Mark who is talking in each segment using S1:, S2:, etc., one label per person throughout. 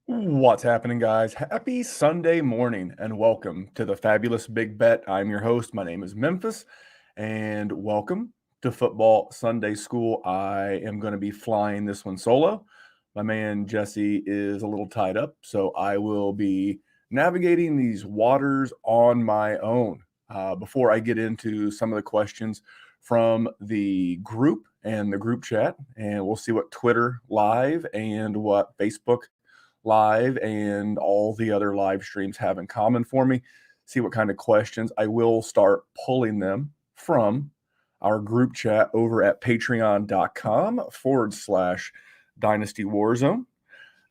S1: What's happening, guys? Happy Sunday morning and welcome to the Fabulous Big Bet. I'm your host. My name is Memphis, and welcome to Football Sunday School. I am going to be flying this one solo. My man Jesse is a little tied up, so I will be navigating these waters on my own. Before I get into some of the questions from the group and the group chat, and we'll see what Twitter live and what Facebook live and all the other live streams have in common for me. See what kind of questions. I will start pulling them from our group chat over at patreon.com/Dynasty Warzone.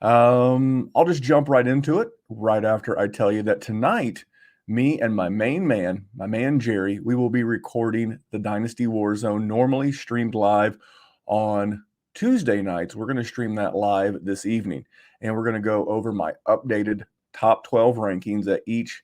S1: I'll just jump right into it right after I tell you that tonight, me and my main man, Jerry, we will be recording the Dynasty Warzone normally streamed live on Tuesday nights. We're going to stream that live this evening, and we're going to go over my updated top 12 rankings at each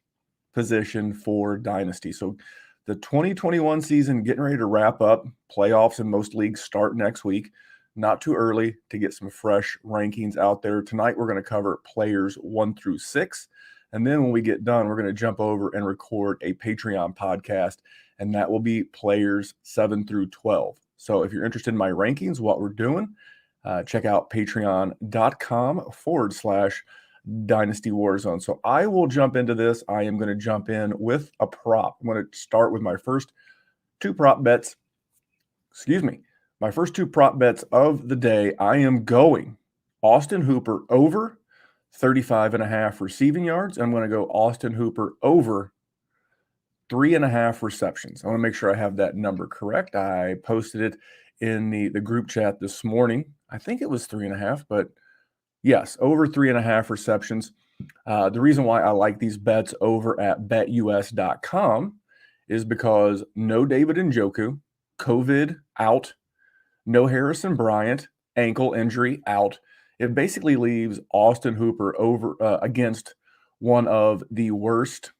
S1: position for Dynasty. So the 2021 season getting ready to wrap up. Playoffs in most leagues start next week. Not too early to get some fresh rankings out there. Tonight, we're going to cover players 1 through 6. And then when we get done, we're going to jump over and record a Patreon podcast, and that will be players 7 through 12. So if you're interested in my rankings, what we're doing, check out patreon.com/Dynasty Warzone. So I will jump into this. I am going to jump in with a prop. I'm going to start with my first two prop bets. My first two prop bets of the day. I am going Austin Hooper over 35.5 receiving yards. I'm going to go Austin Hooper over 3.5 receptions. I want to make sure I have that number correct. I posted it in the group chat this morning. I think it was 3.5, but yes, over 3.5 receptions. The reason why I like these bets over at betus.com is because no David Njoku, COVID out, no Harrison Bryant, ankle injury out. It basically leaves Austin Hooper over against one of the worst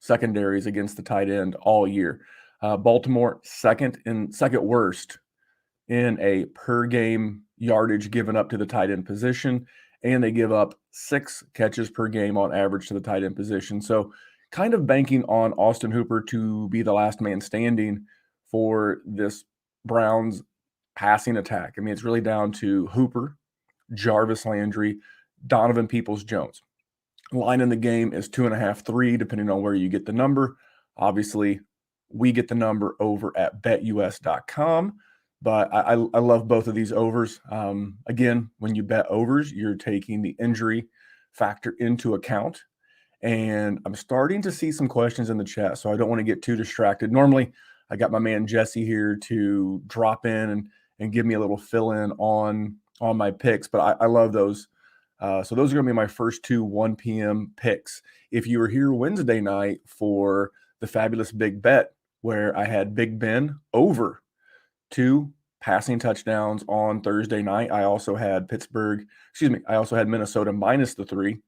S1: secondaries against the tight end all year. Baltimore second worst in a per game yardage given up to the tight end position, and they give up 6 catches per game on average to the tight end position. So kind of banking on Austin Hooper to be the last man standing for this Browns passing attack. I mean, it's really down to Hooper, Jarvis Landry, Donovan Peoples-Jones. Line in the game is 2.5, 3, depending on where you get the number. Obviously, we get the number over at betus.com, but I love both of these overs. Again, when you bet overs, you're taking the injury factor into account. And I'm starting to see some questions in the chat, so I don't want to get too distracted. Normally, I got my man Jesse here to drop in and give me a little fill in on my picks, but I love those. So those are going to be my first two 1 p.m. picks. If you were here Wednesday night for the Fabulous Big Bet, where I had Big Ben over 2 passing touchdowns on Thursday night, I also had Minnesota minus the 3,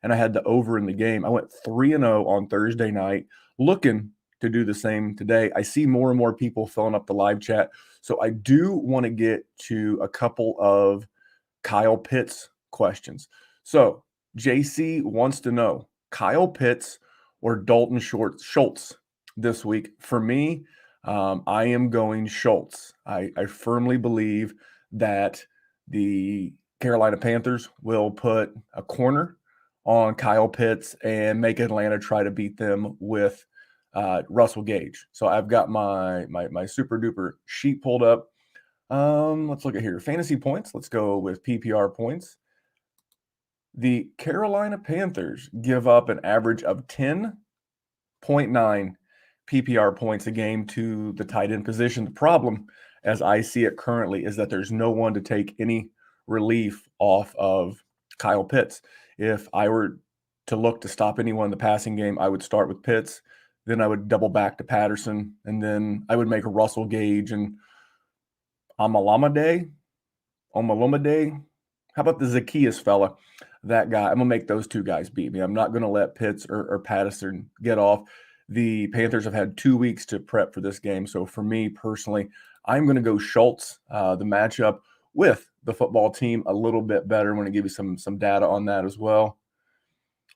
S1: and I had the over in the game. I went 3-0 on Thursday night, looking to do the same today. I see more and more people filling up the live chat. So I do want to get to a couple of Kyle Pitts questions. So JC wants to know Kyle Pitts or Dalton Schultz this week. For me, I am going Schultz. I firmly believe that the Carolina Panthers will put a corner on Kyle Pitts and make Atlanta try to beat them with Russell Gage. So I've got my super duper sheet pulled up. Let's look at here. Fantasy points. Let's go with PPR points. The Carolina Panthers give up an average of 10.9 PPR points a game to the tight end position. The problem, as I see it currently, is that there's no one to take any relief off of Kyle Pitts. If I were to look to stop anyone in the passing game, I would start with Pitts. Then I would double back to Patterson, and then I would make a Russell Gage and Omalomade. How about the Zacchaeus fella? That guy. I'm going to make those two guys beat me. I'm not going to let Pitts or Patterson get off. The Panthers have had 2 weeks to prep for this game. So for me personally, I'm going to go Schultz. The matchup with the football team a little bit better. I want to give you some data on that as well.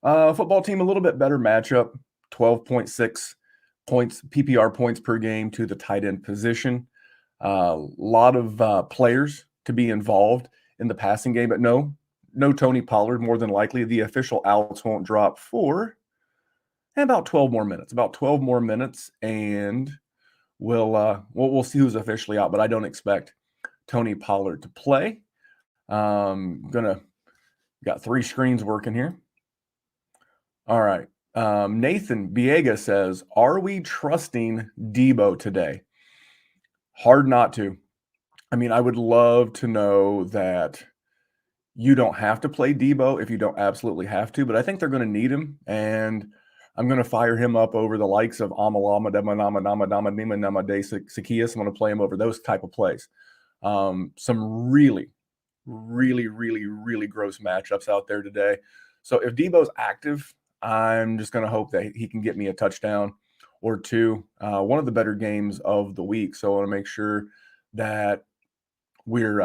S1: Football team a little bit better matchup, 12.6 points, PPR points per game to the tight end position. A lot of players to be involved in the passing game, but no Tony Pollard. More than likely, the official outs won't drop for about 12 more minutes. About 12 more minutes, and we'll see who's officially out. But I don't expect Tony Pollard to play. Got 3 screens working here. All right. Nathan Biega says, "Are we trusting Debo today?" Hard not to. I mean, I would love to know that you don't have to play Debo if you don't absolutely have to, but I think they're going to need him, and I'm going to fire him up over the likes of Amalama, Demanama, Nama, Nama, Nima, Nama, De Zacchaeus. I'm going to play him over those type of plays. Some really, really, really, really gross matchups out there today. So if Debo's active, I'm just going to hope that he can get me a touchdown or 2. One of the better games of the week. So I want to make sure that we're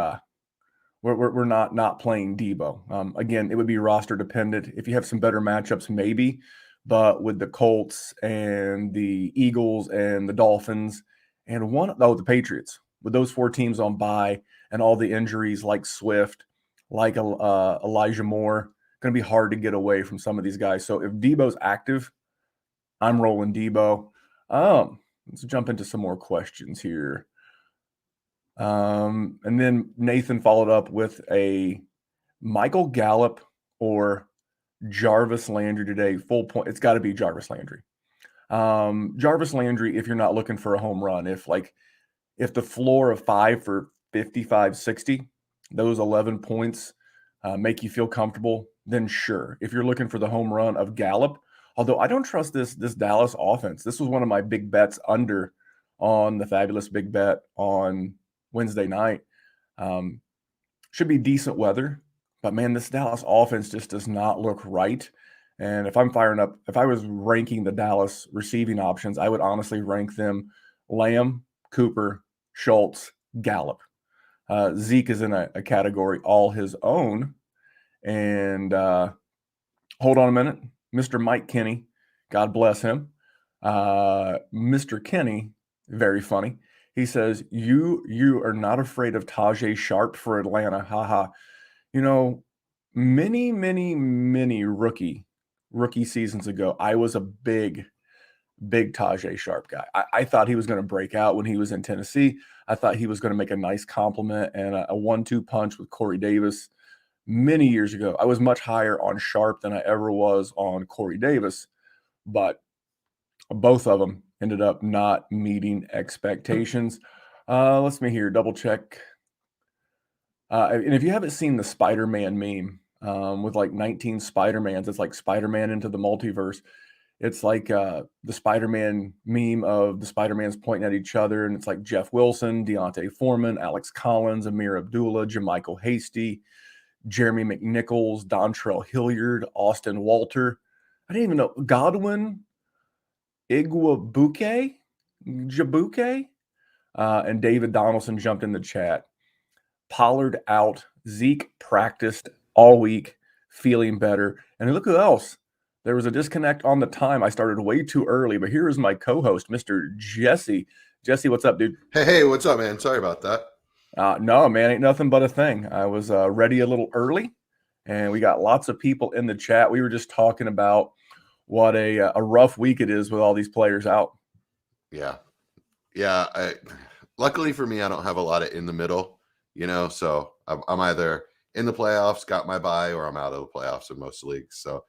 S1: not playing Debo. Again, it would be roster dependent. If you have some better matchups, maybe. But with the Colts and the Eagles and the Dolphins and the Patriots, with those 4 teams on bye and all the injuries like Swift, like Elijah Moore, going to be hard to get away from some of these guys. So if Debo's active, I'm rolling Debo. Let's jump into some more questions here. And then Nathan followed up with a Michael Gallup or Jarvis Landry today. Full point. It's got to be Jarvis Landry. Jarvis Landry, if you're not looking for a home run, if the floor of 5 for 55, 60, those 11 points make you feel comfortable, then sure. If you're looking for the home run of Gallup, although I don't trust this Dallas offense. This was one of my big bets under on the Fabulous Big Bet on Wednesday night. Should be decent weather, but man, this Dallas offense just does not look right. And if I was ranking the Dallas receiving options, I would honestly rank them Lamb, Cooper, Schultz, Gallup. Zeke is in a category all his own. And hold on a minute. Mr. Mike Kenny, God bless him. Mr. Kenny, very funny. He says, you are not afraid of Tajay Sharp for Atlanta. Haha. Many, many, many rookie seasons ago, I was a big Tajay Sharp guy. I thought he was going to break out when he was in Tennessee. I thought he was going to make a nice compliment and a 1-2 punch with Corey Davis many years ago. I was much higher on Sharp than I ever was on Corey Davis, but both of them ended up not meeting expectations. Let's me here, double check. And if you haven't seen the Spider-Man meme with like 19 Spider-Mans, it's like Spider-Man into the multiverse. It's like the Spider-Man meme of the Spider-Mans pointing at each other, and it's like Jeff Wilson, Deontay Foreman, Alex Collins, Amir Abdullah, Jermichael Hasty, Jeremy McNichols, Dontrell Hilliard, Austin Walter. I didn't even know Godwin, Jabuke, and David Donaldson jumped in the chat. Pollard out. Zeke practiced all week, feeling better. And look who else. There was a disconnect on the time. I started way too early, but here is my co-host, Mr. Jesse. Jesse, what's up, dude?
S2: Hey, what's up, man? Sorry about that.
S1: No, man, ain't nothing but a thing. I was ready a little early, and we got lots of people in the chat. We were just talking about what a rough week it is with all these players out.
S2: Yeah. Luckily for me, I don't have a lot of in the middle, so I'm either in the playoffs, got my bye, or I'm out of the playoffs in most leagues. So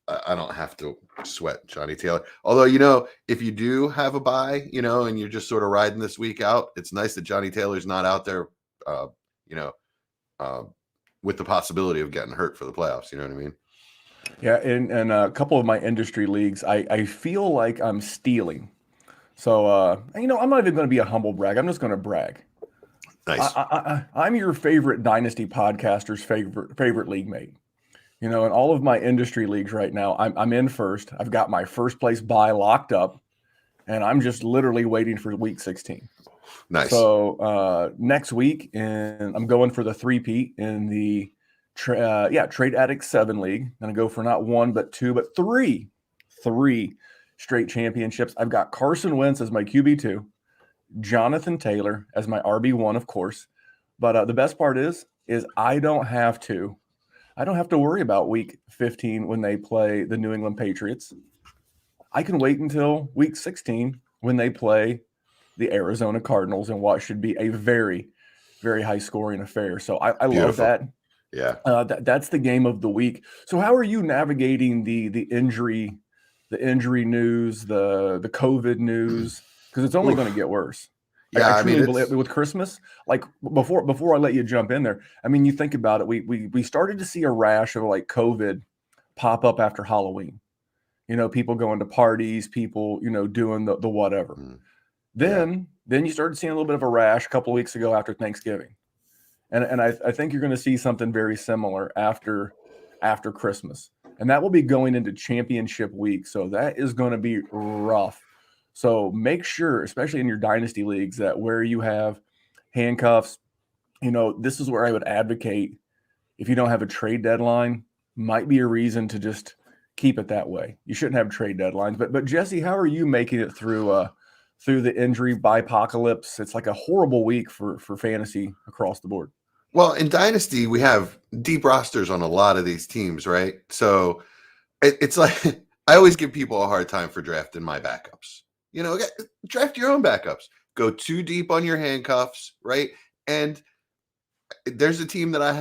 S2: I don't have to sweat Johnny Taylor. Although, if you do have a bye, and you're just sort of riding this week out, it's nice that Johnny Taylor's not out there, with the possibility of getting hurt for the playoffs. You know what I mean?
S1: Yeah, in a couple of my industry leagues, I feel like I'm stealing. So, I'm not even going to be a humble brag. I'm just going to brag.
S2: Nice.
S1: I'm your favorite Dynasty podcaster's favorite league mate. In all of my industry leagues right now, I'm in first. I've got my first place bye locked up, and I'm just literally waiting for week 16.
S2: Nice.
S1: So next week, and I'm going for the three-peat in the Trade Addict 7 League. Gonna go for not one, but two, but three straight championships. I've got Carson Wentz as my QB2, Jonathan Taylor as my RB1, of course. But the best part is I don't have to worry about week 15 when they play the New England Patriots. I can wait until week 16 when they play the Arizona Cardinals and what should be a very, very high scoring affair. So I love that.
S2: Yeah.
S1: That's the game of the week. So how are you navigating the injury news, the COVID news? Because it's only going to get worse.
S2: Yeah,
S1: I truly believe with Christmas, like before I let you jump in there, I mean, you think about it, we started to see a rash of like COVID pop up after Halloween. You know, people going to parties, people, you know, doing the whatever. Then you started seeing a little bit of a rash a couple of weeks ago after Thanksgiving. And I think you're going to see something very similar after Christmas. And that will be going into championship week. So that is going to be rough. So make sure, especially in your dynasty leagues, that where you have handcuffs, you know, this is where I would advocate, if you don't have a trade deadline, might be a reason to just keep it that way. You shouldn't have trade deadlines. But Jesse, how are you making it through the injury bipocalypse? It's like a horrible week for fantasy across the board.
S2: Well, in Dynasty, we have deep rosters on a lot of these teams, right? So it's like I always give people a hard time for drafting my backups. You know, draft your own backups. Go too deep on your handcuffs, right? And there's a team that I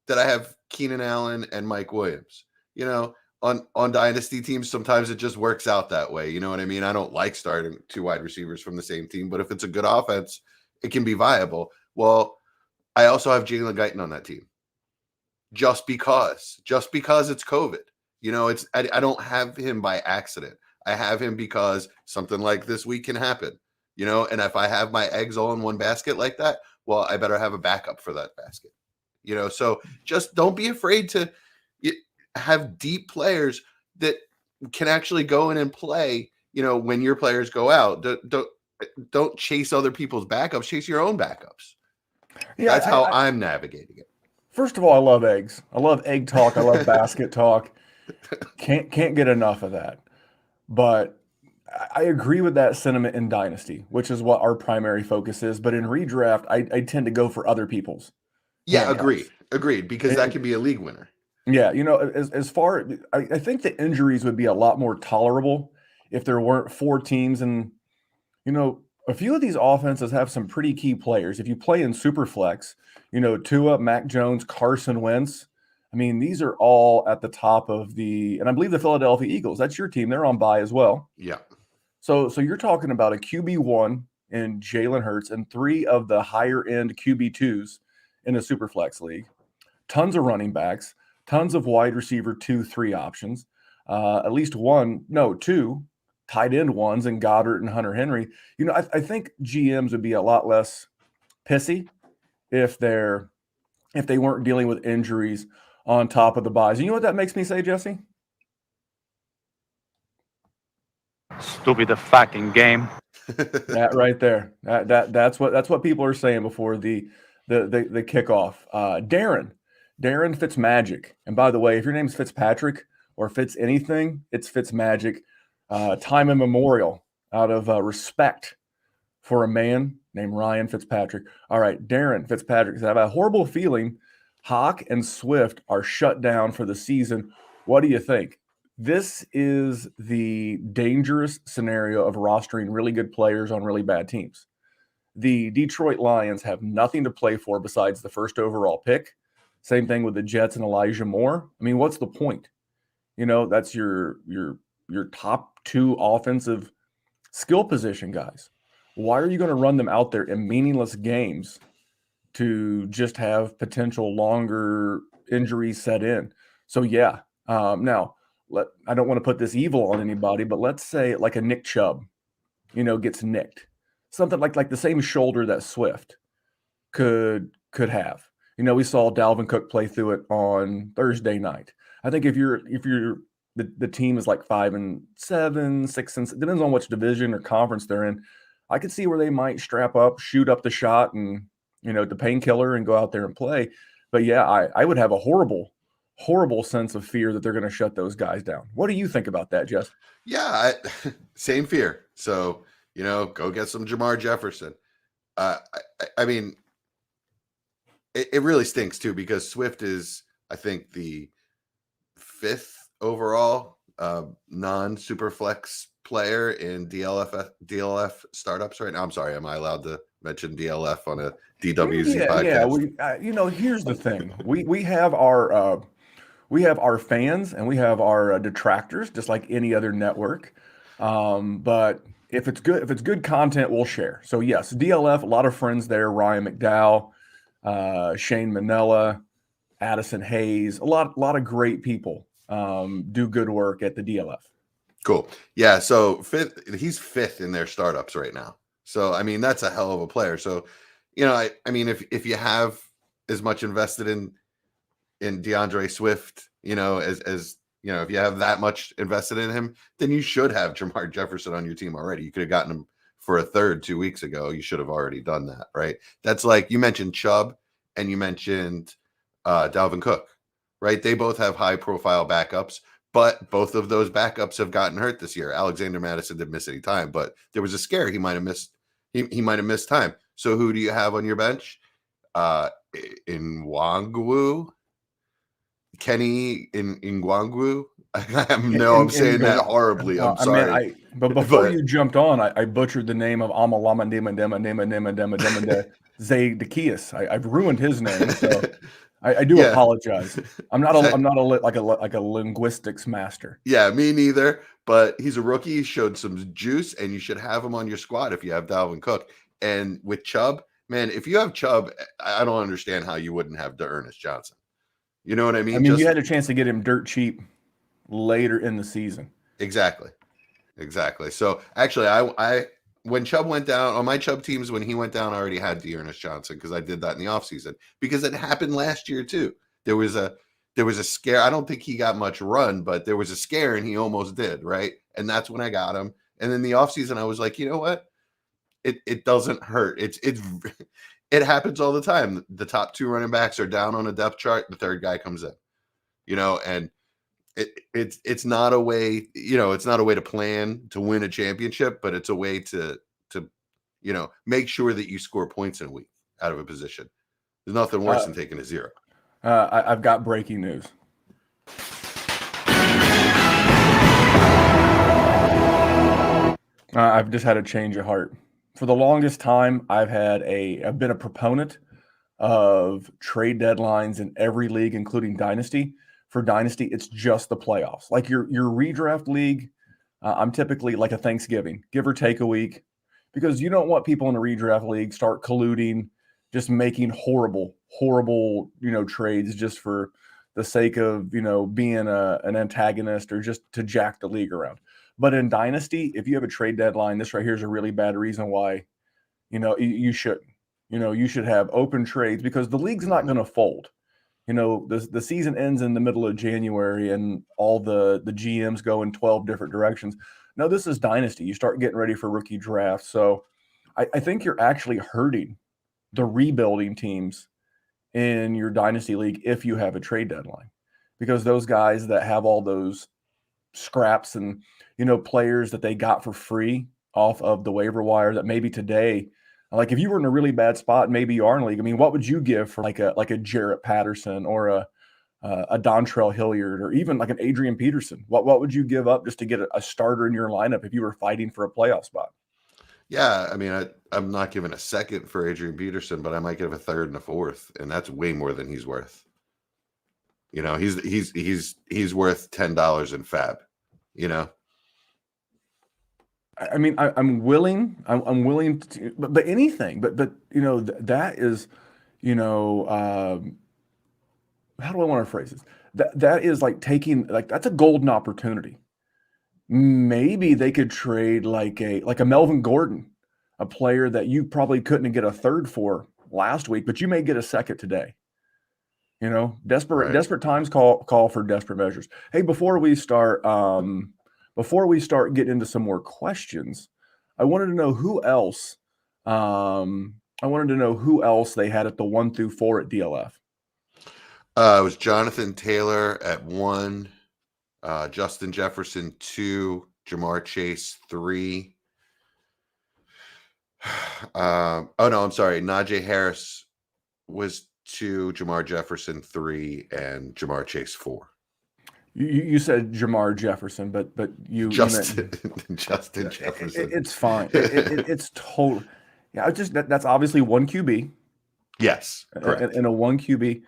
S2: have Keenan Allen and Mike Williams. You know, on dynasty teams, sometimes it just works out that way. You know what I mean? I don't like starting two wide receivers from the same team, but if it's a good offense, it can be viable. Well, I also have Jalen Guyton on that team. Just because it's COVID. You know, I don't have him by accident. I have him because something like this week can happen. You know, and if I have my eggs all in one basket like that, well, I better have a backup for that basket. You know, so just don't be afraid to have deep players that can actually go in and play, you know, when your players go out. Don't chase other people's backups, chase your own backups. Yeah, that's how I'm navigating it.
S1: First of all, I love eggs. I love egg talk. I love basket talk. Can't get enough of that. But I agree with that sentiment in Dynasty, which is what our primary focus is. But in redraft, I tend to go for other people's.
S2: Yeah, agreed, because that can be a league winner.
S1: Yeah, you know, as far I think the injuries would be a lot more tolerable if there weren't four teams, and you know, a few of these offenses have some pretty key players. If you play in Superflex, you know, Tua, Mac Jones, Carson Wentz. I mean, these are all at the top of and I believe the Philadelphia Eagles. That's your team. They're on bye as well.
S2: Yeah.
S1: So you're talking about a QB1 in Jalen Hurts and three of the higher end QB2s in a Superflex league. Tons of running backs. Tons of wide receiver 2-3 options, at least two tight end ones in Goddard and Hunter Henry. You know, I think GMs would be a lot less pissy if they weren't dealing with injuries on top of the buys. You know what that makes me say, Jesse?
S3: Stupid fucking game.
S1: That right there. That's what people are saying before the kickoff. Darren Fitzmagic. And by the way, if your name's Fitzpatrick or Fitz anything, it's Fitzmagic. Time immemorial, out of respect for a man named Ryan Fitzpatrick. All right, Darren Fitzpatrick said, I have a horrible feeling Hawk and Swift are shut down for the season. What do you think? This is the dangerous scenario of rostering really good players on really bad teams. The Detroit Lions have nothing to play for besides the first overall pick. Same thing with the Jets and Elijah Moore. I mean, what's the point? You know, that's your top two offensive skill position guys. Why are you going to run them out there in meaningless games to just have potential longer injuries set in? So, yeah. Now, I don't want to put this evil on anybody, but let's say like a Nick Chubb, you know, gets nicked. Something like the same shoulder that Swift could have. You know, we saw Dalvin Cook play through it on Thursday night. I think if you're the team is like 5-7, 6, depends on which division or conference they're in. I could see where they might strap up, shoot up the shot, and the painkiller, and go out there and play. But yeah, I would have a horrible sense of fear that they're going to shut those guys down. What do you think about that, Jess?
S2: Yeah, same fear. So go get some Jamar Jefferson. I mean, it really stinks too, because Swift is, I think, the 5th overall non-super flex player in DLF startups right now. I'm sorry, am I allowed to mention DLF on a DWZ podcast?
S1: Yeah. Here's the thing: we have our fans and we have our detractors, just like any other network. But if it's good content, we'll share. So yes, DLF, a lot of friends there: Ryan McDowell, Shane Manella, Addison Hayes, a lot of great people do good work at the DLF.
S2: Cool. Yeah. So he's 5th in their startups right now. So, I mean, that's a hell of a player. So, I mean, if you have as much invested in DeAndre Swift, as if you have that much invested in him, then you should have Jamar Jefferson on your team already. You could have gotten him for a third 2 weeks ago. You should have already done that, right? That's like you mentioned Chubb and you mentioned Dalvin Cook, right? They both have high profile backups, but both of those backups have gotten hurt this year. Alexander Madison didn't miss any time, but there was a scare. He might have missed. He might have missed time. So who do you have on your bench? Nwangwu, Kenny Nwangwu. I'm saying that horribly. I'm sorry.
S1: But before you jumped on, I butchered the name of Amalama Zaydekias. I've ruined his name, so I do apologize. I'm not a linguistics master.
S2: Yeah, me neither. But he's a rookie. He showed some juice, and you should have him on your squad if you have Dalvin Cook. And with Chubb, man, if you have Chubb, I don't understand how you wouldn't have D'Ernest Johnson. You know what I mean?
S1: You had a chance to get him dirt cheap later in the season.
S2: Exactly. So actually, I when Chubb went down on my Chubb teams, when he went down, I already had D'Ernest Johnson because I did that in the offseason because it happened last year too. There was a scare. I don't think he got much run, but there was a scare and he almost did, right? And that's when I got him. And then the offseason, I was like, you know what? It doesn't hurt. It happens all the time. The top 2 running backs are down on a depth chart. The third guy comes in, and it's not a way, it's not a way to plan to win a championship, but it's a way to make sure that you score points in a week out of a position. There's nothing worse than taking a 0.
S1: I've got breaking news. I've just had a change of heart. For the longest time, I've been a proponent of trade deadlines in every league, including Dynasty. For Dynasty, it's just the playoffs. Like your redraft league, I'm typically like a Thanksgiving, give or take a week, because you don't want people in a redraft league start colluding, just making horrible, trades just for the sake of, being an antagonist or just to jack the league around. But in Dynasty, if you have a trade deadline, this right here is a really bad reason why, you shouldn't. You should have open trades because the league's not going to fold. The season ends in the middle of January and all the GMs go in 12 different directions. No, this is Dynasty. You start getting ready for rookie drafts. So I think you're actually hurting the rebuilding teams in your Dynasty league if you have a trade deadline, because those guys that have all those scraps and, players that they got for free off of the waiver wire that maybe today, like if you were in a really bad spot, maybe you are in a league. I mean, what would you give for like a Jarrett Patterson or a Dontrell Hilliard or even like an Adrian Peterson? What would you give up just to get a starter in your lineup if you were fighting for a playoff spot?
S2: Yeah, I mean, I'm not giving a second for Adrian Peterson, but I might give a third and a fourth, and that's way more than he's worth. He's worth $10 in fab.
S1: I mean, I'm willing to, but anything, but that is, how do I want to phrase this? That is like taking, like, that's a golden opportunity. Maybe they could trade like a Melvin Gordon, a player that you probably couldn't get a third for last week, but you may get a second today. Desperate times call for desperate measures. Hey, before we start getting into some more questions, I wanted to know who else. I wanted to know who else they had at the 1 through 4 at DLF.
S2: It was Jonathan Taylor at 1, Justin Jefferson 2, Jamar Chase 3. Oh no, I'm sorry. Najee Harris was 2, Jamar Jefferson 3, and Jamar Chase 4.
S1: You said Jamar Jefferson, but you
S2: Justin
S1: meant,
S2: Justin Jefferson.
S1: It's fine. It's total. Yeah, it's just that's obviously 1 QB.
S2: Yes, correct.
S1: And a 1 QB.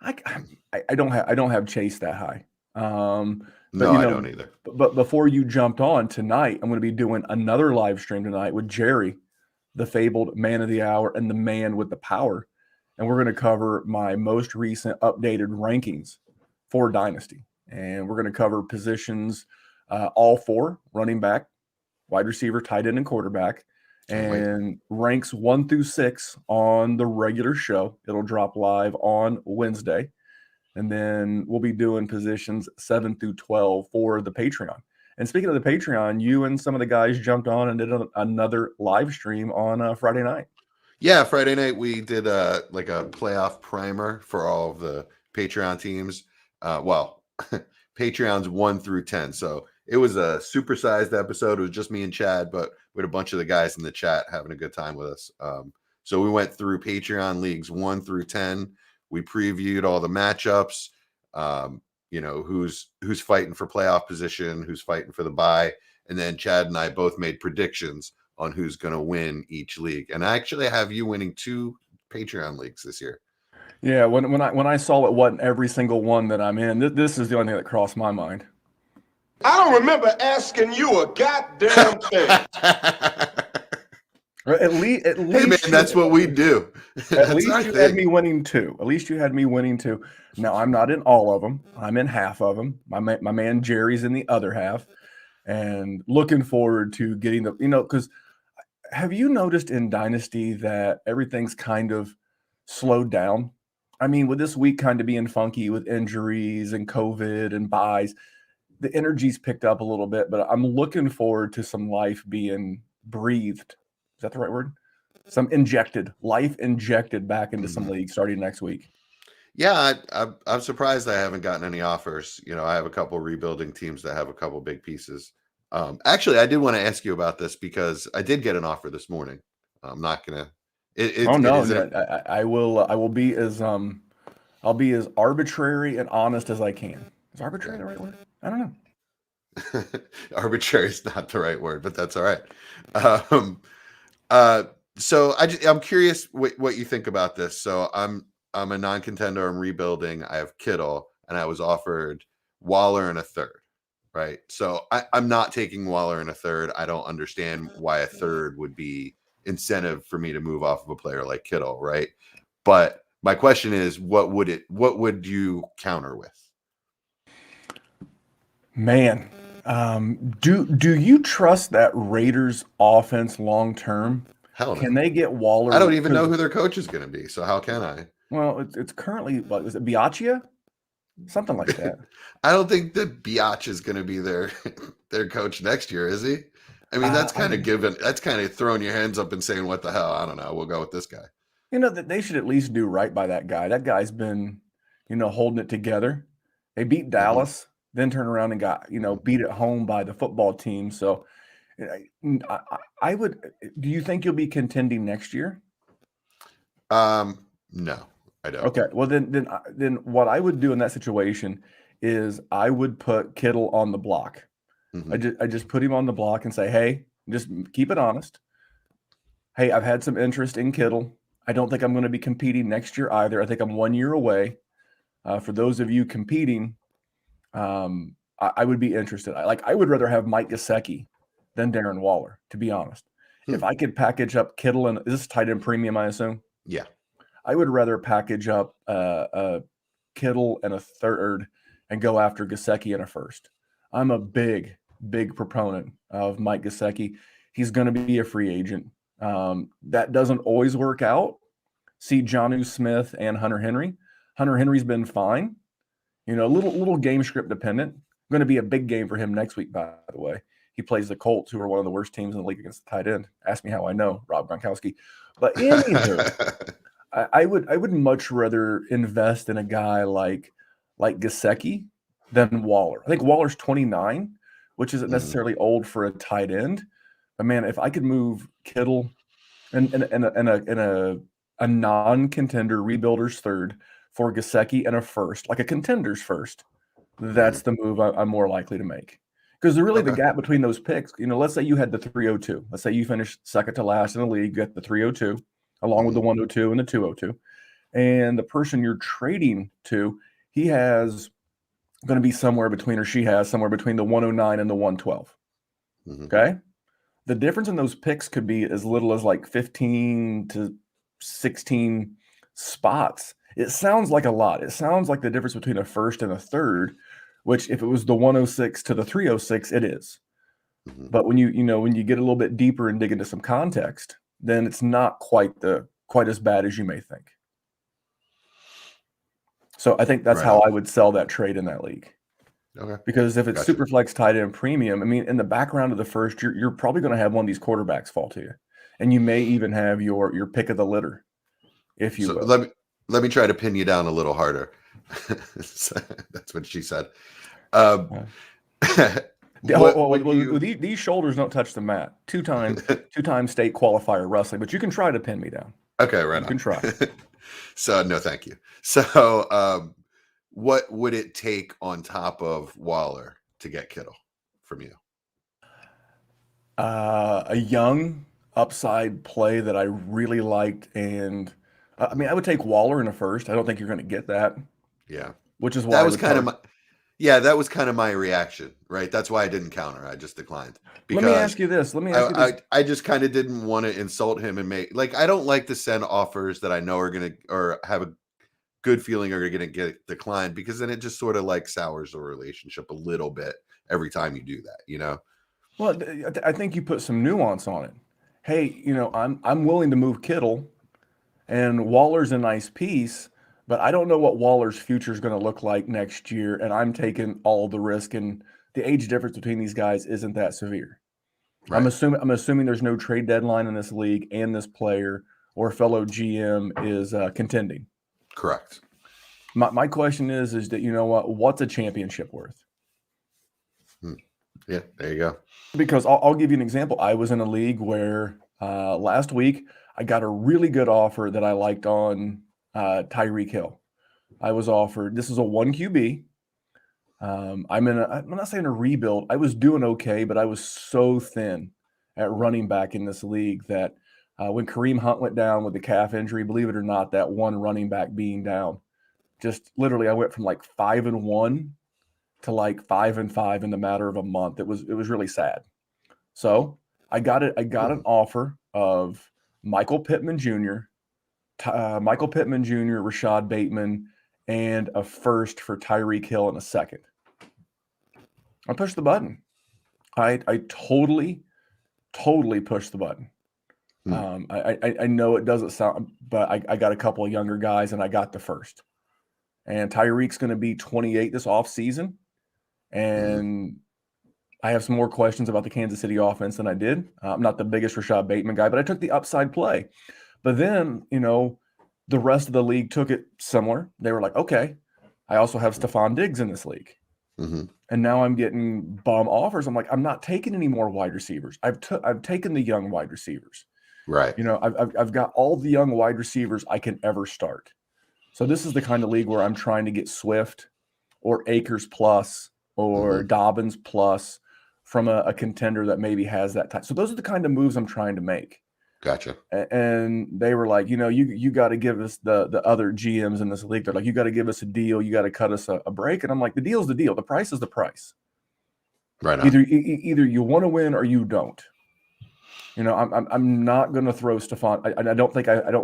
S1: I don't have Chase that high.
S2: No, I don't either.
S1: But before you jumped on tonight, I'm going to be doing another live stream tonight with Jerry, the fabled man of the hour and the man with the power. And we're going to cover my most recent updated rankings for Dynasty. And we're going to cover positions, all 4: running back, wide receiver, tight end, and quarterback, and ranks 1 through 6 on the regular show. It'll drop live on Wednesday. And then we'll be doing positions 7 through 12 for the Patreon. And speaking of the Patreon, you and some of the guys jumped on and did another live stream on Friday night.
S2: Yeah, Friday night we did like a playoff primer for all of the Patreon teams. Patreons 1 through 10. So it was a supersized episode. It was just me and Chad, but we had a bunch of the guys in the chat having a good time with us. So we went through Patreon leagues 1 through 10. We previewed all the matchups. Who's fighting for playoff position, who's fighting for the bye, and then Chad and I both made predictions on who's going to win each league. And I actually have you winning 2 Patreon leagues this year.
S1: Yeah, when I saw it wasn't every single one that I'm in, this is the only thing that crossed my mind.
S4: I don't remember asking you a goddamn thing.
S1: At least,
S2: hey man, that's what we do.
S1: At least you had me winning 2. At least you had me winning 2. Now I'm not in all of them. I'm in half of them. My man Jerry's in the other half, and looking forward to getting because have you noticed in Dynasty that everything's kind of slowed down? I mean, with this week kind of being funky with injuries and COVID and buys, the energy's picked up a little bit, but I'm looking forward to some life being breathed. Is that the right word? Some life injected back into some leagues starting next week.
S2: Yeah, I'm surprised I haven't gotten any offers. I have a couple rebuilding teams that have a couple big pieces. Actually, I did want to ask you about this because I did get an offer this morning. I'm not gonna. I
S1: will be as I'll be as arbitrary and honest as I can. Is arbitrary the right word? I don't know.
S2: Arbitrary is not the right word, but that's all right. So I'm curious what you think about this. So I'm a non-contender. I'm rebuilding. I have Kittle, and I was offered Waller in a third. Right. So I'm not taking Waller in a third. I don't understand why a third would be incentive for me to move off of a player like Kittle. Right. But my question is, what would you counter with?
S1: Man, do you trust that Raiders offense long term?
S2: Hell no.
S1: Can they get Waller?
S2: I don't even know who their coach is going to be. So how can I?
S1: Well, it's currently, is it Biaccia? Something like that.
S2: I don't think that Biatch is going to be their coach next year, is he? I mean, that's kind of throwing your hands up and saying, what the hell? I don't know. We'll go with this guy.
S1: That they should at least do right by that guy. That guy's been, holding it together. They beat Dallas, then turn around and got, beat at home by the football team. So I would, do you think you'll be contending next year?
S2: No. I don't.
S1: Okay, well then what I would do in that situation is I would put Kittle on the block. Mm-hmm. I just put him on the block and say, hey, just keep it honest. Hey, I've had some interest in Kittle. I don't think I'm going to be competing next year either. I think I'm 1 year away. For those of you competing, I would be interested. I would rather have Mike Gesicki than Darren Waller, to be honest. If I could package up Kittle and is this tight end premium, I assume?
S2: Yeah.
S1: I would rather package up Kittle and a third and go after Gesicki in a first. I'm a big proponent of Mike Gesicki. He's going to be a free agent. That doesn't always work out. See Jonnu Smith and Hunter Henry. Hunter Henry's been fine. Little game script dependent. Going to be a big game for him next week, by the way. He plays the Colts, who are one of the worst teams in the league against the tight end. Ask me how I know, Rob Gronkowski. But anywho, I would much rather invest in a guy like Gesicki than Waller. I think Waller's 29, which isn't necessarily old for a tight end. But man, if I could move Kittle and a non-contender rebuilder's third for Gesicki and a first, like a contender's first, that's the move I'm more likely to make. Because really the gap between those picks, let's say you had the 302. Let's say you finished second to last in the league, get the 302, along with the 102 and the 202. And the person you're trading to, he has going to be somewhere between, or she has somewhere between the 109 and the 112. Okay? The difference in those picks could be as little as like 15 to 16 spots. It sounds like a lot. It sounds like the difference between a first and a third, which if it was the 106 to the 306, it is. But when you get a little bit deeper and dig into some context, then it's not quite as bad as you may think. So I think that's how I would sell that trade in that league.
S2: Okay.
S1: Because if it's Superflex tight end premium, I mean, in the background of the first, you're probably going to have one of these quarterbacks fall to you, and you may even have your pick of the litter, if you will.
S2: Let me try to pin you down a little harder. That's what she said.
S1: These shoulders don't touch the mat. Two-time state qualifier wrestling, but you can try to pin me down.
S2: Okay, right.
S1: You can try.
S2: So no, thank you. So what would it take on top of Waller to get Kittle from you?
S1: A young upside play that I really liked, and I mean, I would take Waller in a first. I don't think you're going to get that.
S2: Yeah,
S1: which is why
S2: that was kind of my reaction, right? That's why I didn't counter. I just declined. Because
S1: Let me ask you this.
S2: I just kind of didn't want to insult him and I don't like to send offers that I know are going to, or have a good feeling are going to get declined, because then it just sort of like sours the relationship a little bit every time you do that,
S1: Well, I think you put some nuance on it. Hey, I'm willing to move Kittle, and Waller's a nice piece, but I don't know what Waller's future is going to look like next year, and I'm taking all the risk, and the age difference between these guys isn't that severe. Right. I'm assuming there's no trade deadline in this league, and this player or fellow GM is contending.
S2: Correct.
S1: My question is that, what's a championship worth?
S2: Yeah, there you go.
S1: Because I'll give you an example. I was in a league where last week I got a really good offer that I liked on Tyreek Hill. I was offered, this is a 1 QB. I'm not saying a rebuild. I was doing okay, but I was so thin at running back in this league that when Kareem Hunt went down with the calf injury, believe it or not, that one running back being down, just literally I went from like 5-1 to like 5-5 in the matter of a month. It was really sad. So I got an offer of Michael Pittman Jr., Rashad Bateman, and a first for Tyreek Hill in a second. I pushed the button. I totally pushed the button. I know it doesn't sound, but I got a couple of younger guys, and I got the first. And Tyreek's going to be 28 this offseason. And I have some more questions about the Kansas City offense than I did. I'm not the biggest Rashad Bateman guy, but I took the upside play. But then, the rest of the league took it similar. They were like, okay, I also have Stephon Diggs in this league. And now I'm getting bum offers. I'm like, I'm not taking any more wide receivers. I've taken the young wide receivers.
S2: Right.
S1: I've got all the young wide receivers I can ever start. So this is the kind of league where I'm trying to get Swift or Akers plus or Dobbins plus from a contender that maybe has that type. So those are the kind of moves I'm trying to make.
S2: Gotcha.
S1: And they were like, you got to give us the other GMs in this league. They're like, you got to give us a deal. You got to cut us a break. And I'm like, the deal's the deal. The price is the price.
S2: Right on.
S1: Either you want to win or you don't. I'm not going to throw Stephon. I don't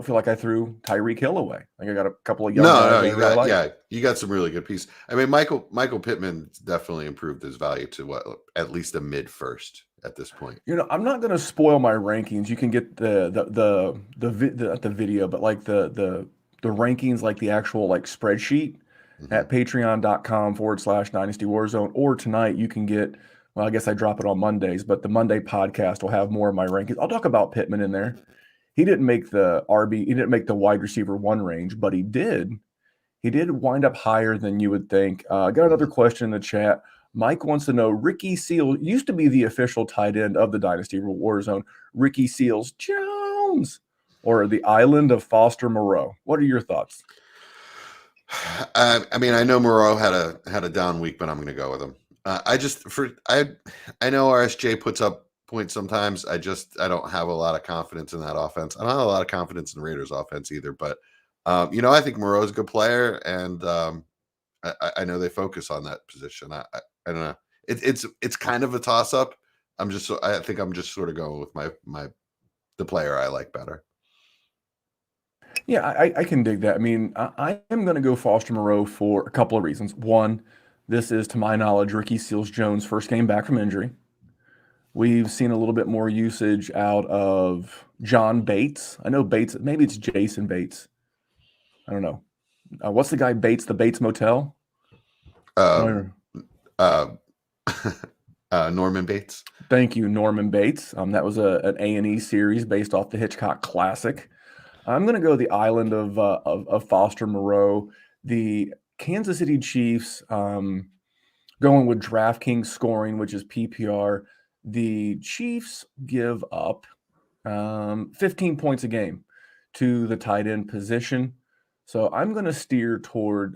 S1: feel like I threw Tyreek Hill away. I think I got a couple of young guys.
S2: You got some really good pieces. I mean, Michael Pittman definitely improved his value to at least a mid first at this point.
S1: I'm not going to spoil my rankings. You can get the video, but like the rankings, like the actual like spreadsheet at patreon.com/Dynasty Warzone, or tonight you can get Well, I guess I drop it on Mondays, but the Monday podcast will have more of my rankings. I'll talk about Pittman in there. He didn't make the he didn't make the wide receiver 1 range, but he did wind up higher than you would think. I got another question in the chat. Mike wants to know, Ricky Seals used to be the official tight end of the Dynasty Warzone. Ricky Seals Jones or the Island of Foster Moreau. What are your thoughts?
S2: I mean, I know Moreau had a down week, but I'm going to go with him. I know RSJ puts up points sometimes. I don't have a lot of confidence in that offense. I don't have a lot of confidence in the Raiders offense either, but I think Moreau's a good player, and I know they focus on that position. I don't know. It's kind of a toss up. I think I'm just sort of going with the player I like better.
S1: Yeah, I can dig that. I mean, I am going to go Foster Moreau for a couple of reasons. One, this is, to my knowledge, Ricky Seals-Jones' first game back from injury. We've seen a little bit more usage out of John Bates. I know Bates, maybe it's Jason Bates. I don't know. What's the guy Bates, the Bates Motel?
S2: Norman Bates.
S1: Thank you, Norman Bates. That was an A&E series based off the Hitchcock classic. I'm going to go the Island of Foster Moreau. The Kansas City Chiefs, going with DraftKings scoring, which is PPR. The Chiefs give up 15 points a game to the tight end position. So I'm going to steer toward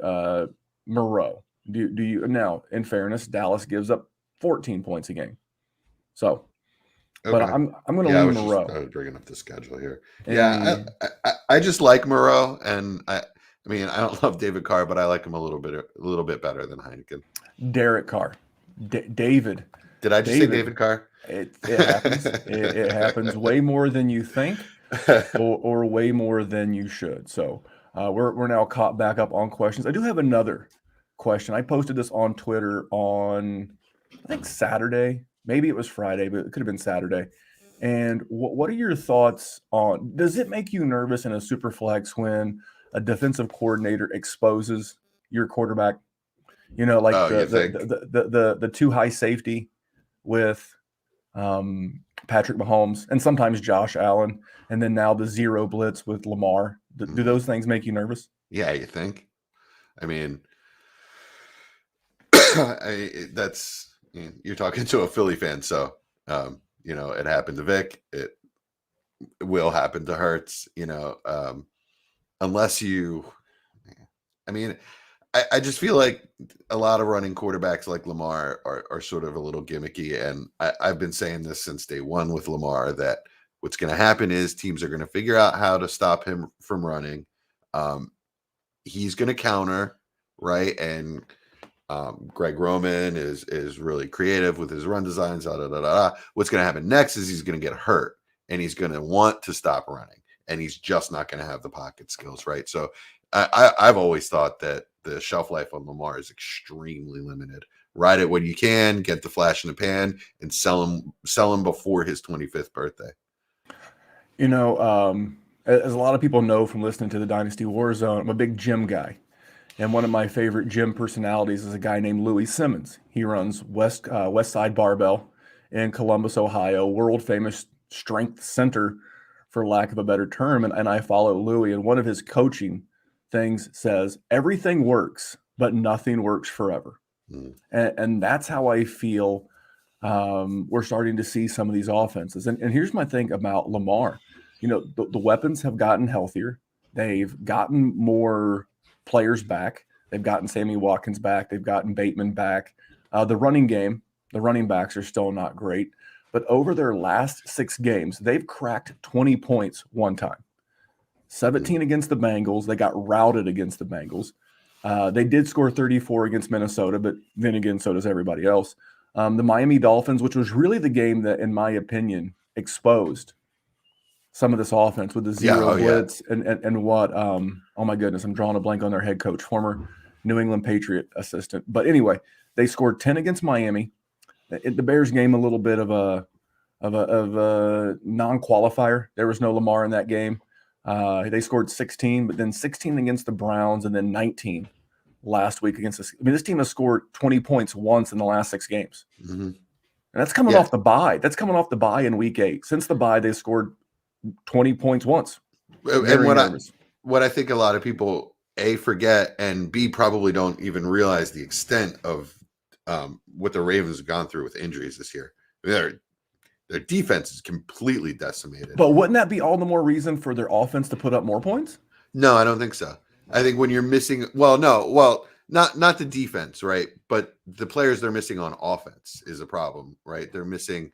S1: Moreau. Do you now? In fairness, Dallas gives up 14 points a game. So, okay. But I'm going to lean Moreau.
S2: I was bringing up the schedule here. I just like Moreau, and I mean, I don't love David Carr, but I like him a little bit better than Heineken.
S1: Derek Carr, David.
S2: Did I just say David Carr?
S1: It happens. it happens way more than you think, or way more than you should. So we're now caught back up on questions. I do have another question. I posted this on Twitter on, I think, Saturday. Maybe it was Friday, but it could have been Saturday. And what are your thoughts on, does it make you nervous in a super flex when a defensive coordinator exposes your quarterback? Like the too high safety with Patrick Mahomes and sometimes Josh Allen, and then now the zero blitz with Lamar. Do those things make you nervous?
S2: Yeah, you think? I mean, you're talking to a Philly fan, so it happened to Vic. It will happen to Hurts. Unless you. I mean, I just feel like a lot of running quarterbacks like Lamar are sort of a little gimmicky, and I've been saying this since day one with Lamar that what's going to happen is teams are going to figure out how to stop him from running. He's going to counter, right? And Greg Roman is really creative with his run designs. What's going to happen next is he's going to get hurt, and he's going to want to stop running, and he's just not going to have the pocket skills, right? So I've always thought that the shelf life on Lamar is extremely limited. Ride it when you can, get the flash in the pan, and sell him before his 25th birthday.
S1: As a lot of people know from listening to the Dynasty Warzone, I'm a big gym guy. And one of my favorite gym personalities is a guy named Louis Simmons. He runs West Side Barbell in Columbus, Ohio, world famous strength center, for lack of a better term. And I follow Louis, and one of his coaching things says, everything works, but nothing works forever. And that's how I feel we're starting to see some of these offenses. And here's my thing about Lamar. The weapons have gotten healthier. They've gotten more players back. They've gotten Sammy Watkins back. They've gotten Bateman back. The running game, the running backs are still not great. But over their last 6 games, they've cracked 20 points one time. 17 against the Bengals. They got routed against the Bengals. They did score 34 against Minnesota, but then again, so does everybody else. The Miami Dolphins, which was really the game that, in my opinion, exposed some of this offense with the zero blitz and what, oh my goodness, I'm drawing a blank on their head coach, former New England Patriot assistant. But anyway, they scored 10 against Miami. The Bears game, a little bit of a non-qualifier. There was no Lamar in that game. They scored 16, but then 16 against the Browns and then 19 last week against this. I mean, this team has scored 20 points once in the last 6 games. Mm-hmm. And that's coming off the bye. That's coming off the bye in week 8. Since the bye, they scored 20 points once.
S2: And what I think a lot of people A, forget, and B, probably don't even realize the extent of what the Ravens have gone through with injuries this year. Their defense is completely decimated.
S1: But wouldn't that be all the more reason for their offense to put up more points?
S2: No, I don't think so. I think when you're missing, not the defense, right? But the players they're missing on offense is a problem, right? They're missing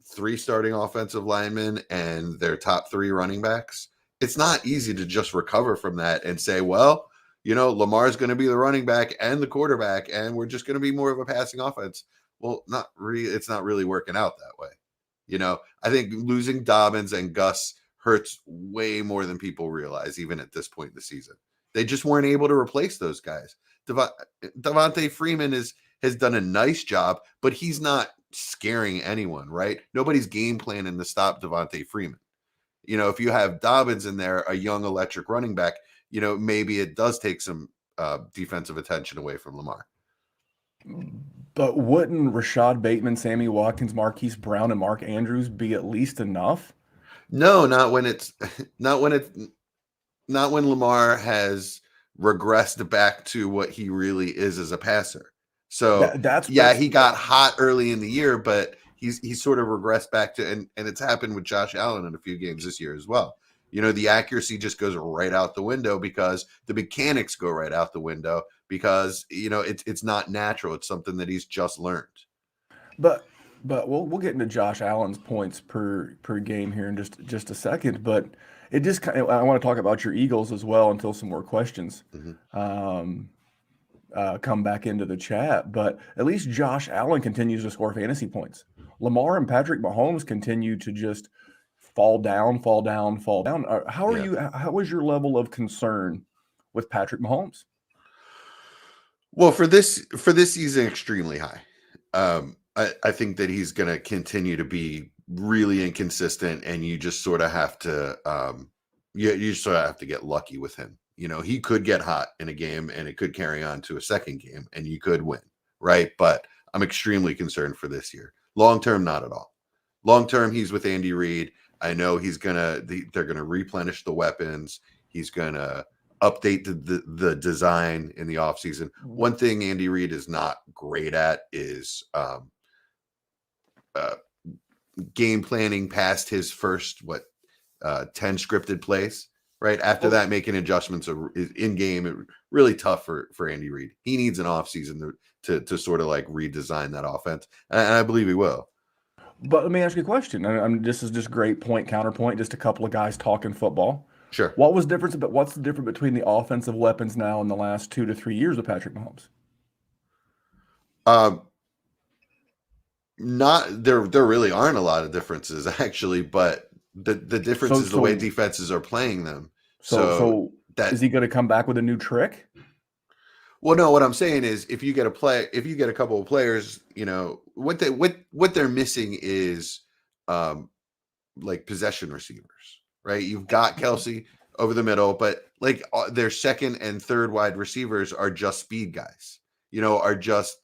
S2: 3 starting offensive linemen and their top 3 running backs. It's not easy to just recover from that and say, well, Lamar's going to be the running back and the quarterback, and we're just going to be more of a passing offense. Well, it's not really working out that way. I think losing Dobbins and Gus hurts way more than people realize, even at this point in the season. They just weren't able to replace those guys. Devontae Freeman has done a nice job, but he's not scaring anyone, right? Nobody's game planning to stop Devontae Freeman. If you have Dobbins in there, a young electric running back, maybe it does take some defensive attention away from Lamar.
S1: But wouldn't Rashad Bateman, Sammy Watkins, Marquise Brown, and Mark Andrews be at least enough?
S2: No, not when Lamar has regressed back to what he really is as a passer. So he got hot early in the year, but he's sort of regressed back to, and it's happened with Josh Allen in a few games this year as well. The accuracy just goes right out the window because the mechanics go right out the window because, it's not natural. It's something that he's just learned.
S1: But we'll get into Josh Allen's points per game here in just a second. But it just I want to talk about your Eagles as well until some more questions come back into the chat. But at least Josh Allen continues to score fantasy points. Lamar and Patrick Mahomes continue to just fall down. How is your level of concern with Patrick Mahomes?
S2: Well, for this season, extremely high. I think that he's going to continue to be really inconsistent, and you just sort of have to, you sort of have to get lucky with him. He could get hot in a game, and it could carry on to a second game, and you could win, right? But I'm extremely concerned for this year. Long term, not at all. Long term, he's with Andy Reid. I know they're gonna replenish the weapons. He's gonna update the design in the offseason. One thing Andy Reid is not great at is game planning past his first 10 scripted plays. Right after that, making adjustments in game, really tough for Andy Reid. He needs an offseason to sort of like redesign that offense, and I believe he will.
S1: But let me ask you a question. This is just great point, counterpoint, just a couple of guys talking football.
S2: Sure.
S1: What's the difference between the offensive weapons now in the last 2 to 3 years of Patrick Mahomes?
S2: There really aren't a lot of differences actually, but the difference is the way defenses are playing them. So
S1: is he going to come back with a new trick?
S2: Well, no, what I'm saying is if you get a couple of players, what they're missing is like possession receivers, right? You've got Kelsey over the middle, but like their second and third wide receivers are just speed guys, are just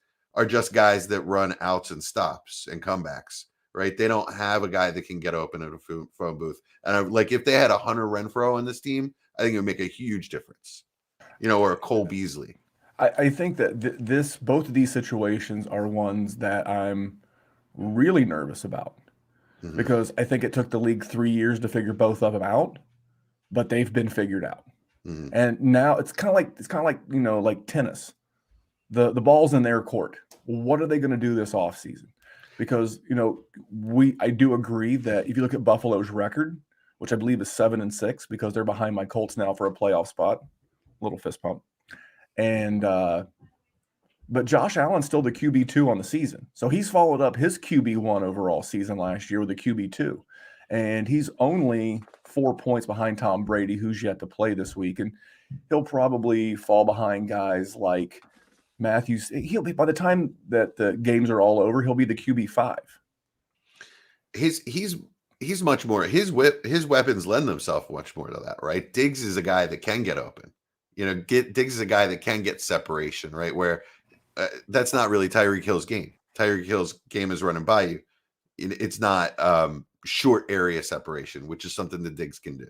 S2: guys that run outs and stops and comebacks, right? They don't have a guy that can get open at a phone booth. And if they had a Hunter Renfrow on this team, I think it would make a huge difference, or a Cole Beasley.
S1: I think that both of these situations are ones that I'm really nervous about because I think it took the league 3 years to figure both of them out, but they've been figured out. And now it's kind of like like tennis. The ball's in their court. What are they going to do this offseason? Because I do agree that if you look at Buffalo's record, which I believe is 7-6, because they're behind my Colts now for a playoff spot, little fist pump. And but Josh Allen's still the QB2 on the season. So he's followed up his QB1 overall season last year with a QB2. And he's only 4 points behind Tom Brady, who's yet to play this week. And he'll probably fall behind guys like Matthews. He'll be, by the time that the games are all over, he'll be the QB5.
S2: He's much more, his weapons lend themselves much more to that, right? Diggs is a guy that can get open. Diggs is a guy that can get separation, right? Where that's not really Tyreek Hill's game. Tyreek Hill's game is running by you. It's not short area separation, which is something that Diggs can do.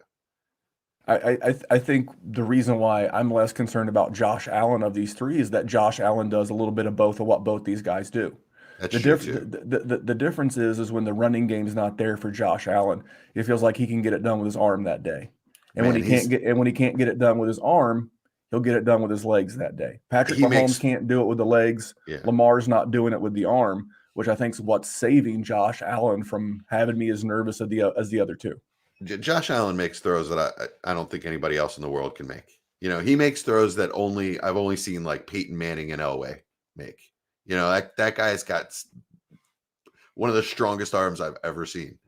S1: I think the reason why I'm less concerned about Josh Allen of these three is that Josh Allen does a little bit of both of what both these guys do.
S2: That's
S1: The
S2: true
S1: diff-
S2: too.
S1: the difference is when the running game's not there for Josh Allen, it feels like he can get it done with his arm that day. And
S2: Man,
S1: when he can't get it done with his arm, he'll get it done with his legs that day. Patrick Mahomes can't do it with the legs.
S2: Yeah.
S1: Lamar's not doing it with the arm, which I think is what's saving Josh Allen from having me as nervous as the other two.
S2: Josh Allen makes throws that I don't think anybody else in the world can make. He makes throws that I've only seen like Peyton Manning and Elway make. That guy's got one of the strongest arms I've ever seen.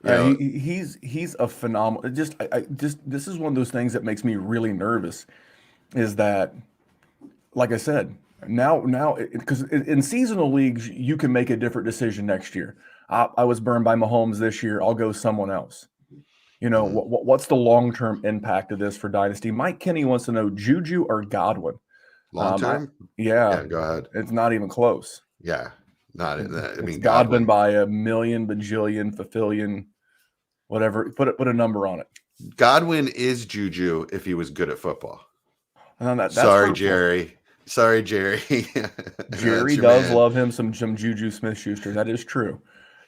S1: He's a phenomenal. This is one of those things that makes me really nervous. Is that, like I said, now because in seasonal leagues you can make a different decision next year. I was burned by Mahomes this year. I'll go someone else. What's the long-term impact of this for Dynasty? Mike Kenny wants to know Juju or Godwin.
S2: Long term?
S1: Yeah,
S2: go ahead.
S1: It's not even close.
S2: Yeah, not. I mean,
S1: Godwin by a million, bajillion, fulfillion, whatever. Put a number on it.
S2: Godwin is Juju if he was good at football.
S1: That's
S2: Sorry,
S1: hurtful.
S2: Jerry. Sorry, Jerry.
S1: Jerry does love him some Juju Smith-Schuster. That is true.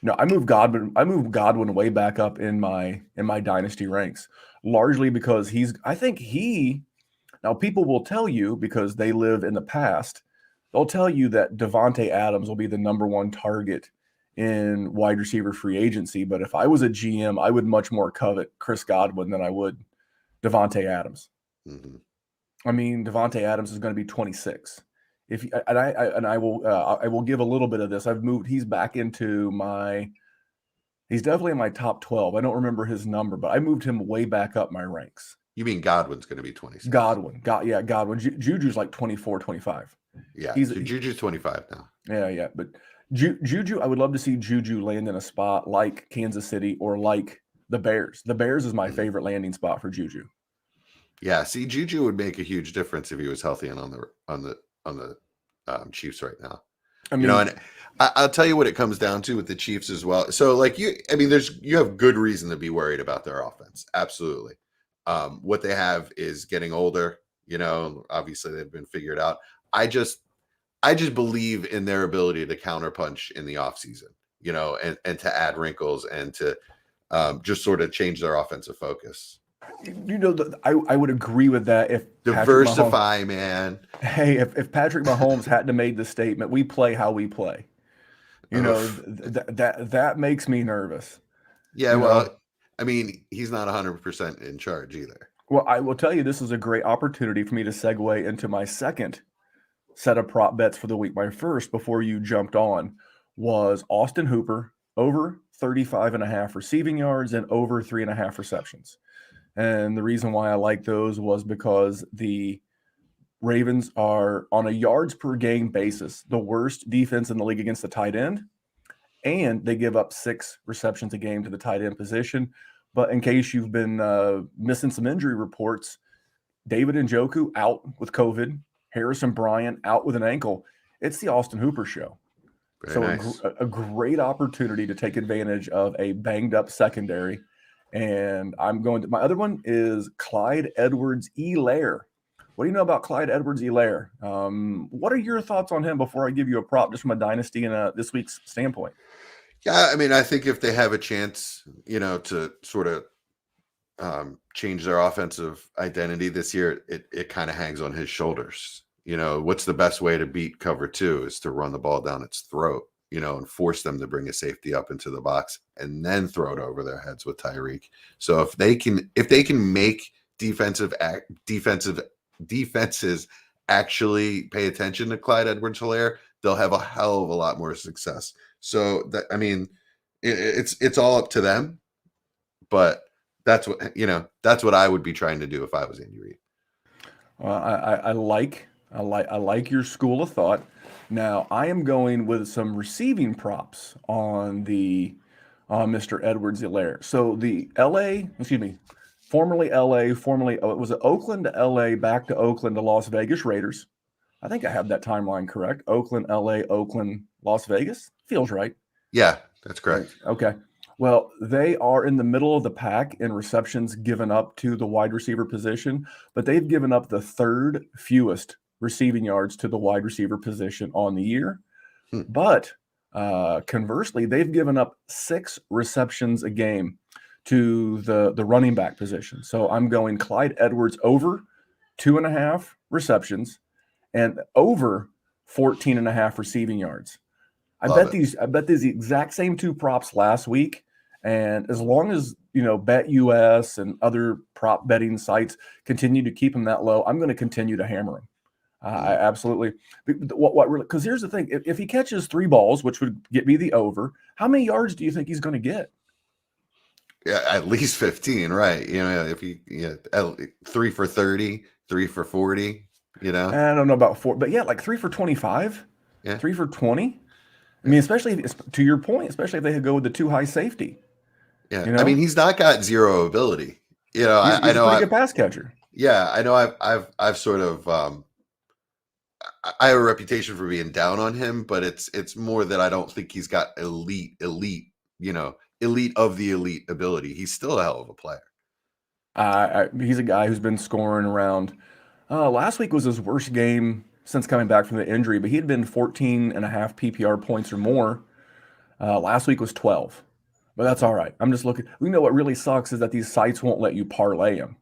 S1: No, I moved Godwin way back up in my dynasty ranks, largely because now people will tell you, because they live in the past, they'll tell you that Devontae Adams will be the number one target in wide receiver free agency. But if I was a GM, I would much more covet Chris Godwin than I would Devontae Adams.
S2: Mm-hmm.
S1: I mean, Devontae Adams is going to be 26. I will give a little bit of this. He's back into he's definitely in my top 12. I don't remember his number, but I moved him way back up my ranks.
S2: You mean Godwin's going to be 26?
S1: Godwin. Juju's like 24, 25.
S2: Yeah, Juju's 25 now.
S1: Yeah. But Juju, I would love to see Juju land in a spot like Kansas City or like the Bears. The Bears is my favorite landing spot for Juju.
S2: Yeah, see, Juju would make a huge difference if he was healthy and on the Chiefs right now. I mean, and I'll tell you what it comes down to with the Chiefs as well. So, you have good reason to be worried about their offense. Absolutely. What they have is getting older. Obviously they've been figured out. I just believe in their ability to counterpunch in the offseason, and to add wrinkles and to just sort of change their offensive focus.
S1: I would agree with that. If
S2: diversify, man.
S1: Hey, if Patrick Mahomes hadn't have made the statement, we play how we play. That makes me nervous.
S2: Yeah, I mean, he's not 100% in charge either.
S1: Well, I will tell you, this is a great opportunity for me to segue into my second set of prop bets for the week. My first, before you jumped on, was Austin Hooper over 35.5 receiving yards and over 3.5 receptions. And the reason why I like those was because the Ravens are, on a yards per game basis, the worst defense in the league against the tight end. And they give up 6 receptions a game to the tight end position. But in case you've been missing some injury reports, David Njoku out with COVID, Harrison Bryant out with an ankle. It's the Austin Hooper show.
S2: Very nice.
S1: A great opportunity to take advantage of a banged up secondary. And my other one is Clyde Edwards-Elaire. What do you know about Clyde Edwards-Elaire? What are your thoughts on him before I give you a prop, just from a dynasty and this week's standpoint?
S2: Yeah, I mean, I think if they have a chance, to sort of change their offensive identity this year, it kind of hangs on his shoulders. What's the best way to beat cover 2 is to run the ball down its throat, and force them to bring a safety up into the box and then throw it over their heads with Tyreek. So if they can make defenses actually pay attention to Clyde Edwards-Helaire, they'll have a hell of a lot more success. So that, I mean, it's all up to them, but that's what I would be trying to do if I was Andy Reid.
S1: Well, I like your school of thought. Now I am going with some receiving props on Mr. Edwards-Helaire. So the formerly LA, it was Oakland to LA, back to Oakland to Las Vegas Raiders. I think I have that timeline correct. Oakland, LA, Oakland, Las Vegas. Feels right.
S2: Yeah, that's correct.
S1: Okay. Well, they are in the middle of the pack in receptions given up to the wide receiver position, but they've given up the third fewest receiving yards to the wide receiver position on the year. But conversely, they've given up 6 receptions a game to the running back position. So I'm going Clyde Edwards over 2.5 receptions and over 14.5 receiving yards. I bet these the exact same 2 props last week. And as long as, Bet US and other prop betting sites continue to keep them that low, I'm going to continue to hammer them. I absolutely. What really? Because here's the thing: if he catches 3 balls, which would get me the over, how many yards do you think he's going to get?
S2: Yeah, at least 15, right? If he 3 for 30, 3 for 40,
S1: I don't know about 4, but yeah, like 3 for 25, 3 for 20. I mean, especially to your point, especially if they go with the 2 high safety.
S2: Yeah, I mean, he's not got zero ability.
S1: He's
S2: I know
S1: a pretty good pass catcher.
S2: Yeah, I know. I've sort of I have a reputation for being down on him, but it's more that I don't think he's got elite of the elite ability. He's still a hell of a player.
S1: He's a guy who's been scoring around. Last week was his worst game since coming back from the injury, but he had been 14.5 PPR points or more. Last week was 12, but that's all right. I'm just looking. We know what really sucks is that these sites won't let you parlay him.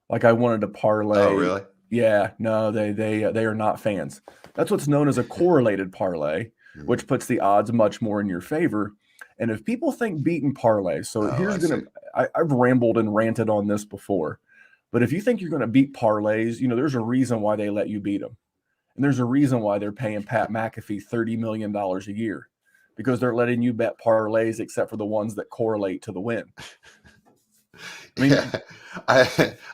S1: Like I wanted to parlay.
S2: Oh, really?
S1: Yeah, no, they are not fans. That's what's known as a correlated parlay, which puts the odds much more in your favor. And if people think beating parlays, so I've rambled and ranted on this before, but if you think you're going to beat parlays, there's a reason why they let you beat them. And there's a reason why they're paying Pat McAfee $30 million a year, because they're letting you bet parlays except for the ones that correlate to the win.
S2: I mean,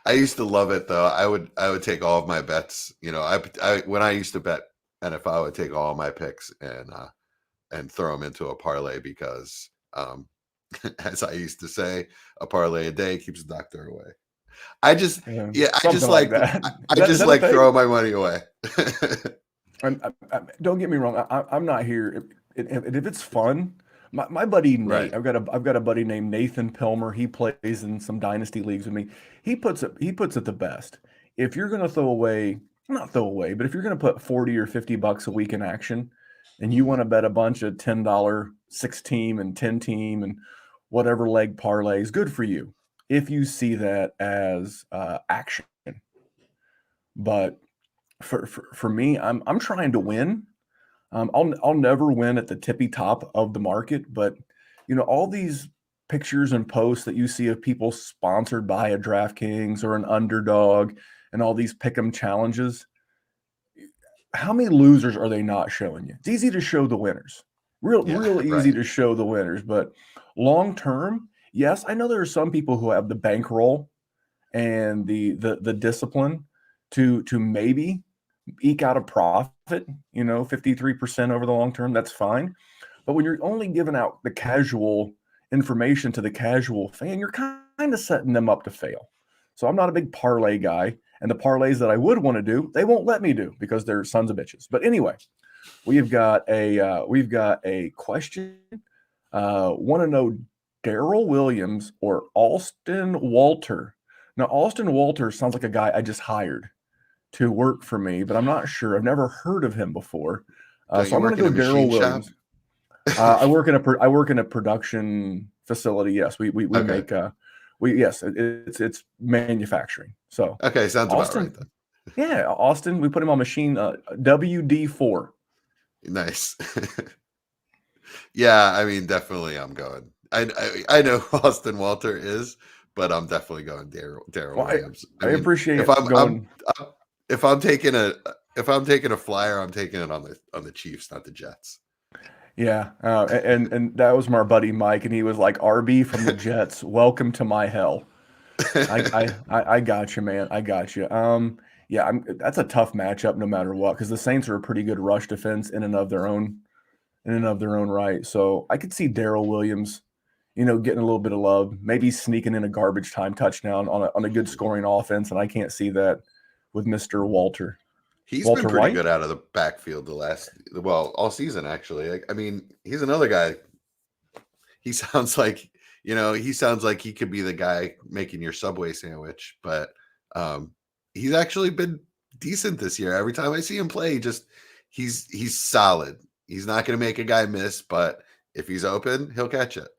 S2: I used to love it though. I would take all of my bets. When I used to bet NFL, I would take all of my picks and throw them into a parlay because, as I used to say, a parlay a day keeps the doctor away. I just like throwing my money away.
S1: Don't get me wrong. I'm not here. If it's fun, my buddy Nate, right. I've got a buddy named Nathan Pilmer. He plays in some dynasty leagues with me. He puts it the best. If you're going to not throw away, but if you're going to put $40 or $50 a week in action, and you want to bet a bunch of $10 6-team and 10-team and whatever leg parlays, good for you. If you see that as action, but for me, I'm trying to win. I'll never win at the tippy top of the market, but all these pictures and posts that you see of people sponsored by a DraftKings or an Underdog and all these pick'em challenges, how many losers are they not showing you? It's easy to show the winners, real easy to show the winners, but long term, yes, I know there are some people who have the bankroll and the discipline to maybe eke out a profit, 53% over the long term, that's fine. But when you're only giving out the casual information to the casual fan, you're kind of setting them up to fail. So I'm not a big parlay guy, and the parlays that I would want to do, they won't let me do because they're sons of bitches. But anyway, we've got a question. Want to know Darrell Williams or Austin Walter? Now, Austin Walter sounds like a guy I just hired to work for me, but I'm not sure. I've never heard of him before. So I'm going to go Darrell Williams. I work in a production facility. Yes, we make it's manufacturing. So
S2: okay, sounds Austin, about right then.
S1: Yeah, Austin. We put him on machine WD4.
S2: Nice. Yeah, I mean, definitely, I'm going. I know who Austin Walter is, but I'm definitely going Darrell Williams.
S1: I appreciate
S2: if I'm taking a flyer, I'm taking it on the Chiefs, not the Jets.
S1: Yeah, and that was my buddy Mike, and he was like, "RB from the Jets, welcome to my hell." I got you, man. I got you. That's a tough matchup, no matter what, because the Saints are a pretty good rush defense in and of their own right. So I could see Darrell Williams, getting a little bit of love, maybe sneaking in a garbage time touchdown on a good scoring offense, and I can't see that with Mr. Walter.
S2: He's
S1: Walter
S2: been pretty
S1: White?
S2: good out of the backfield all season, actually. I mean, he's another guy. He sounds like, he could be the guy making your Subway sandwich, but he's actually been decent this year. Every time I see him play, he's solid. He's not going to make a guy miss, but if he's open, he'll catch it.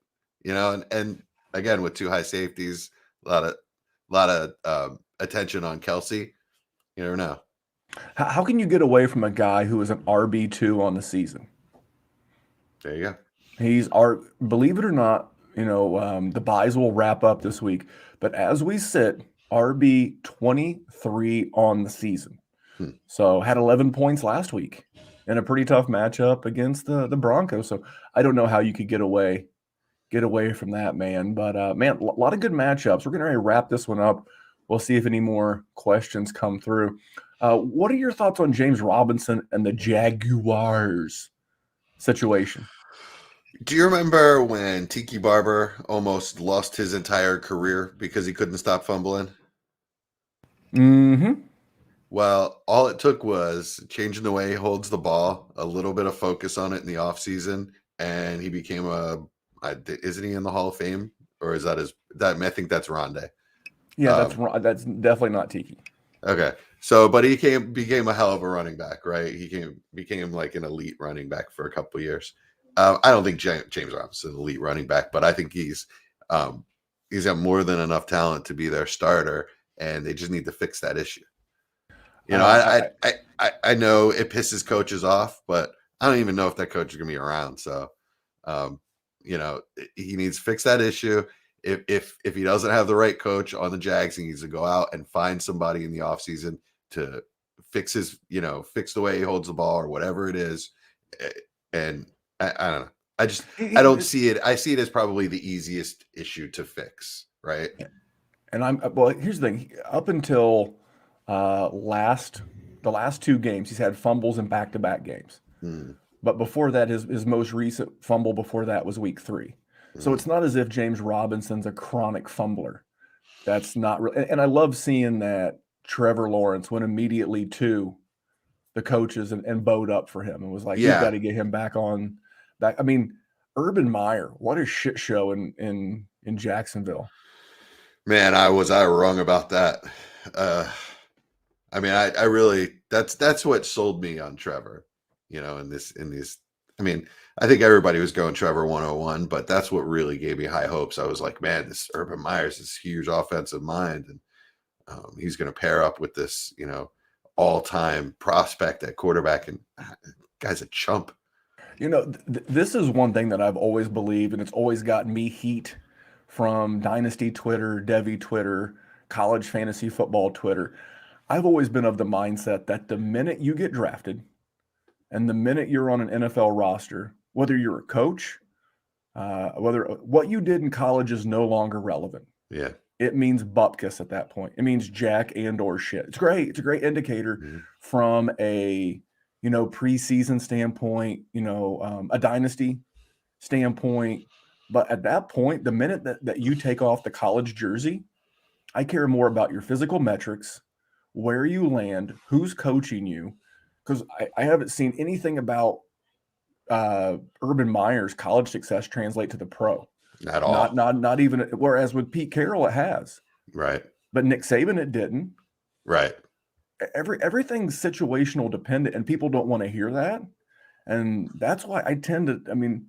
S2: And again, with 2 high safeties, a lot of attention on Kelsey. You never know.
S1: How can you get away from a guy who is an RB2 on the season?
S2: There you go.
S1: He's believe it or not, the buys will wrap up this week, but as we sit, RB 23 on the season. So had 11 points last week in a pretty tough matchup against the Broncos. So I don't know how you could get away from that, man. But man, a lot of good matchups. We're going to wrap this one up. We'll see if any more questions come through. What are your thoughts on James Robinson and the Jaguars situation?
S2: Do you remember when Tiki Barber almost lost his entire career because he couldn't stop fumbling?
S1: Mm-hmm.
S2: Well, all it took was changing the way he holds the ball, a little bit of focus on it in the offseason, and he became isn't he in the Hall of Fame? Or is that I think that's Rondé.
S1: Yeah, that's definitely not Tiki.
S2: Okay. So, but he became a hell of a running back, right? He became like an elite running back for a couple of years. I don't think James Robinson is an elite running back, but I think he's got more than enough talent to be their starter, and they just need to fix that issue. I know it pisses coaches off, but I don't even know if that coach is going to be around. So, he needs to fix that issue. If he doesn't have the right coach on the Jags, he needs to go out and find somebody in the offseason to fix the way he holds the ball or whatever it is. And I don't know. I don't see it. I see it as probably the easiest issue to fix, right?
S1: And here's the thing. Up until the last 2 games, he's had fumbles in back-to-back games. But before that, his most recent fumble before that was week 3. So it's not as if James Robinson's a chronic fumbler. That's not real. And I love seeing that Trevor Lawrence went immediately to the coaches and bowed up for him and was like,
S2: Yeah.
S1: You've got to get him back. I mean, Urban Meyer, what a shit show in Jacksonville.
S2: Man, was I wrong about that? I mean, I really that's what sold me on Trevor. In these. I mean, I think everybody was going Trevor 101, but that's what really gave me high hopes. I was like, man, this Urban Meyer's this huge offensive mind, and he's going to pair up with this, all-time prospect at quarterback, and guy's a chump.
S1: This is one thing that I've always believed, and it's always gotten me heat from Dynasty Twitter, Devy Twitter, college fantasy football Twitter. I've always been of the mindset that the minute you get drafted and the minute you're on an NFL roster, whether you're a coach, whether what you did in college is no longer relevant.
S2: Yeah.
S1: It means bupkis at that point. It means jack and or shit. It's great. It's a great indicator from a, preseason standpoint, a dynasty standpoint. But at that point, the minute that you take off the college jersey, I care more about your physical metrics, where you land, who's coaching you, because I haven't seen anything about Urban Meyer's college success translate to the pro.
S2: At all.
S1: Not even. Whereas with Pete Carroll, it has.
S2: Right.
S1: But Nick Saban, it didn't.
S2: Right.
S1: Everything's situational dependent, and people don't want to hear that. And that's why I tend to. I mean,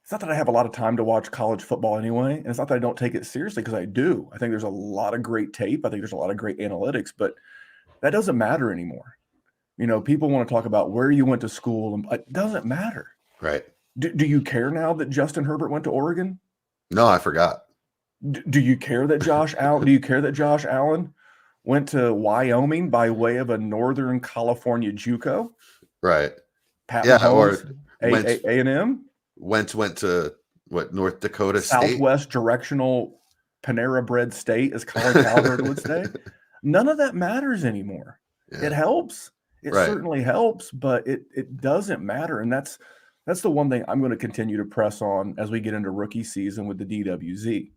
S1: it's not that I have a lot of time to watch college football anyway, and it's not that I don't take it seriously, because I do. I think there's a lot of great tape. I think there's a lot of great analytics, but that doesn't matter anymore. People want to talk about where you went to school, and it doesn't matter.
S2: Right.
S1: Do you care now that Justin Herbert went to Oregon?
S2: No, I forgot.
S1: Do you care that Josh Allen? Do you care that Josh Allen went to Wyoming by way of a Northern California JUCO?
S2: Right.
S1: Pat
S2: Yeah,
S1: Mahomes,
S2: or
S1: A&M.
S2: Went to what, North Dakota State?
S1: Southwest Directional Panera Bread State, as Colin Cowherd would say. None of that matters anymore. Yeah. It helps. It certainly helps, but it doesn't matter. And that's the one thing I'm going to continue to press on as we get into rookie season with the DWZ.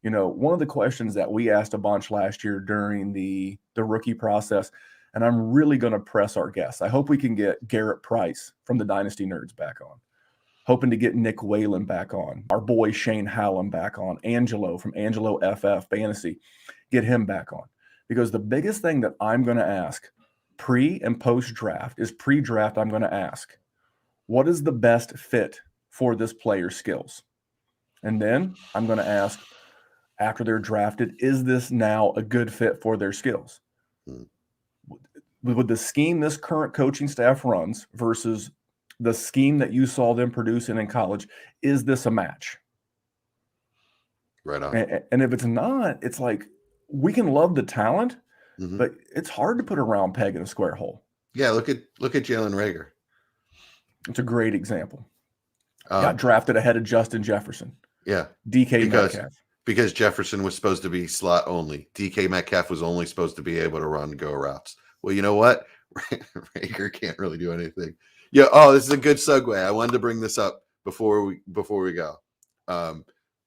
S1: One of the questions that we asked a bunch last year during the rookie process, And I'm really going to press our guests. I hope we can get Garrett Price from the Dynasty Nerds back on. Hoping to get Nick Whalen back on. Our boy Shane Hallam back on. Angelo from Angelo FF Fantasy. Get him back on. Because the biggest thing that I'm going to ask pre and post draft is pre-draft, I'm going to ask, what is the best fit for this player's skills? And then I'm going to ask, after they're drafted, is this now a good fit for their skills? With the scheme this current coaching staff runs versus the scheme that you saw them produce in college, is this a match?
S2: Right on.
S1: And if it's not, it's like, we can love the talent, but it's hard to put a round peg in a square hole.
S2: Yeah, look at Jalen Reagor.
S1: It's a great example. Got drafted ahead of Justin Jefferson.
S2: Yeah.
S1: DK Metcalf.
S2: Because Jefferson was supposed to be slot only. DK Metcalf was only supposed to be able to run go routes. Well, you know what? Reagor can't really do anything. Yeah. Oh, this is a good segue. I wanted to bring this up before we go.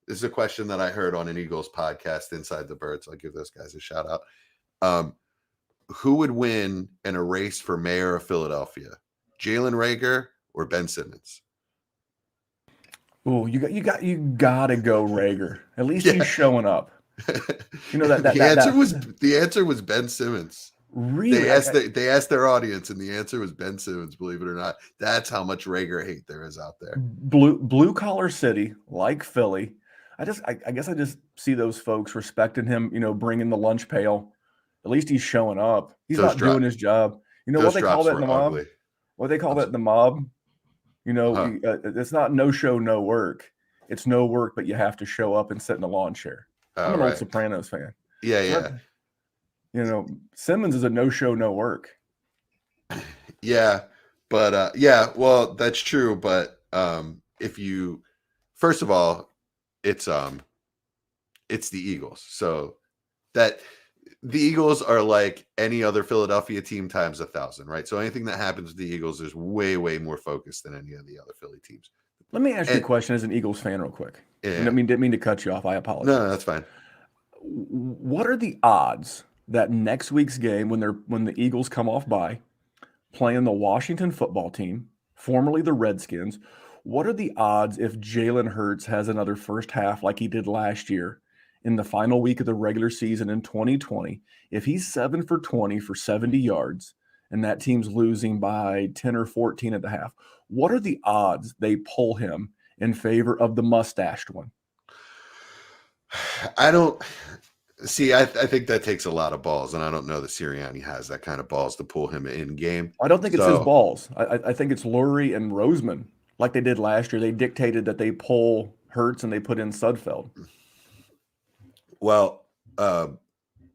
S2: This is a question that I heard on an Eagles podcast, Inside the Birds. I'll give those guys a shout out. Who would win in a race for mayor of Philadelphia? Jalen Reagor or Ben Simmons?
S1: Oh, you got to go Reagor. At least he's showing up. You know
S2: the answer was Ben Simmons.
S1: Really?
S2: They asked their audience, and the answer was Ben Simmons. Believe it or not, that's how much Reagor hate there is out there.
S1: Blue collar city like Philly. I guess I just see those folks respecting him. You know, bringing the lunch pail. At least he's showing up. He's not doing his job. You know what they call that in the mob?
S2: Ugly.
S1: What they call that in the mob? You know, it's not no show, no work. It's no work, but you have to show up and sit in a lawn chair. I'm an old Sopranos fan.
S2: Yeah.
S1: You know, Simmons is a no show, no work.
S2: Yeah, but well, that's true. But if you, first of all, it's the Eagles, so that the Eagles are like any other Philadelphia team times 1,000, right? So anything that happens with the Eagles is way, way more focused than any of the other Philly teams.
S1: Let me ask you a question as an Eagles fan real quick.
S2: Yeah.
S1: Didn't mean to cut you off. I apologize.
S2: No, that's fine.
S1: What are the odds that next week's game, when the Eagles come off bye, playing the Washington football team, formerly the Redskins, what are the odds if Jalen Hurts has another first half like he did last year in the final week of the regular season in 2020, if he's 7 for 20 for 70 yards and that team's losing by 10 or 14 at the half, what are the odds they pull him in favor of the mustached one?
S2: I don't see. I think that takes a lot of balls, and I don't know that Sirianni has that kind of balls to pull him in game.
S1: I don't think it's his balls. I think it's Lurie and Roseman, like they did last year. They dictated that they pull Hurts and they put in Sudfeld.
S2: Well,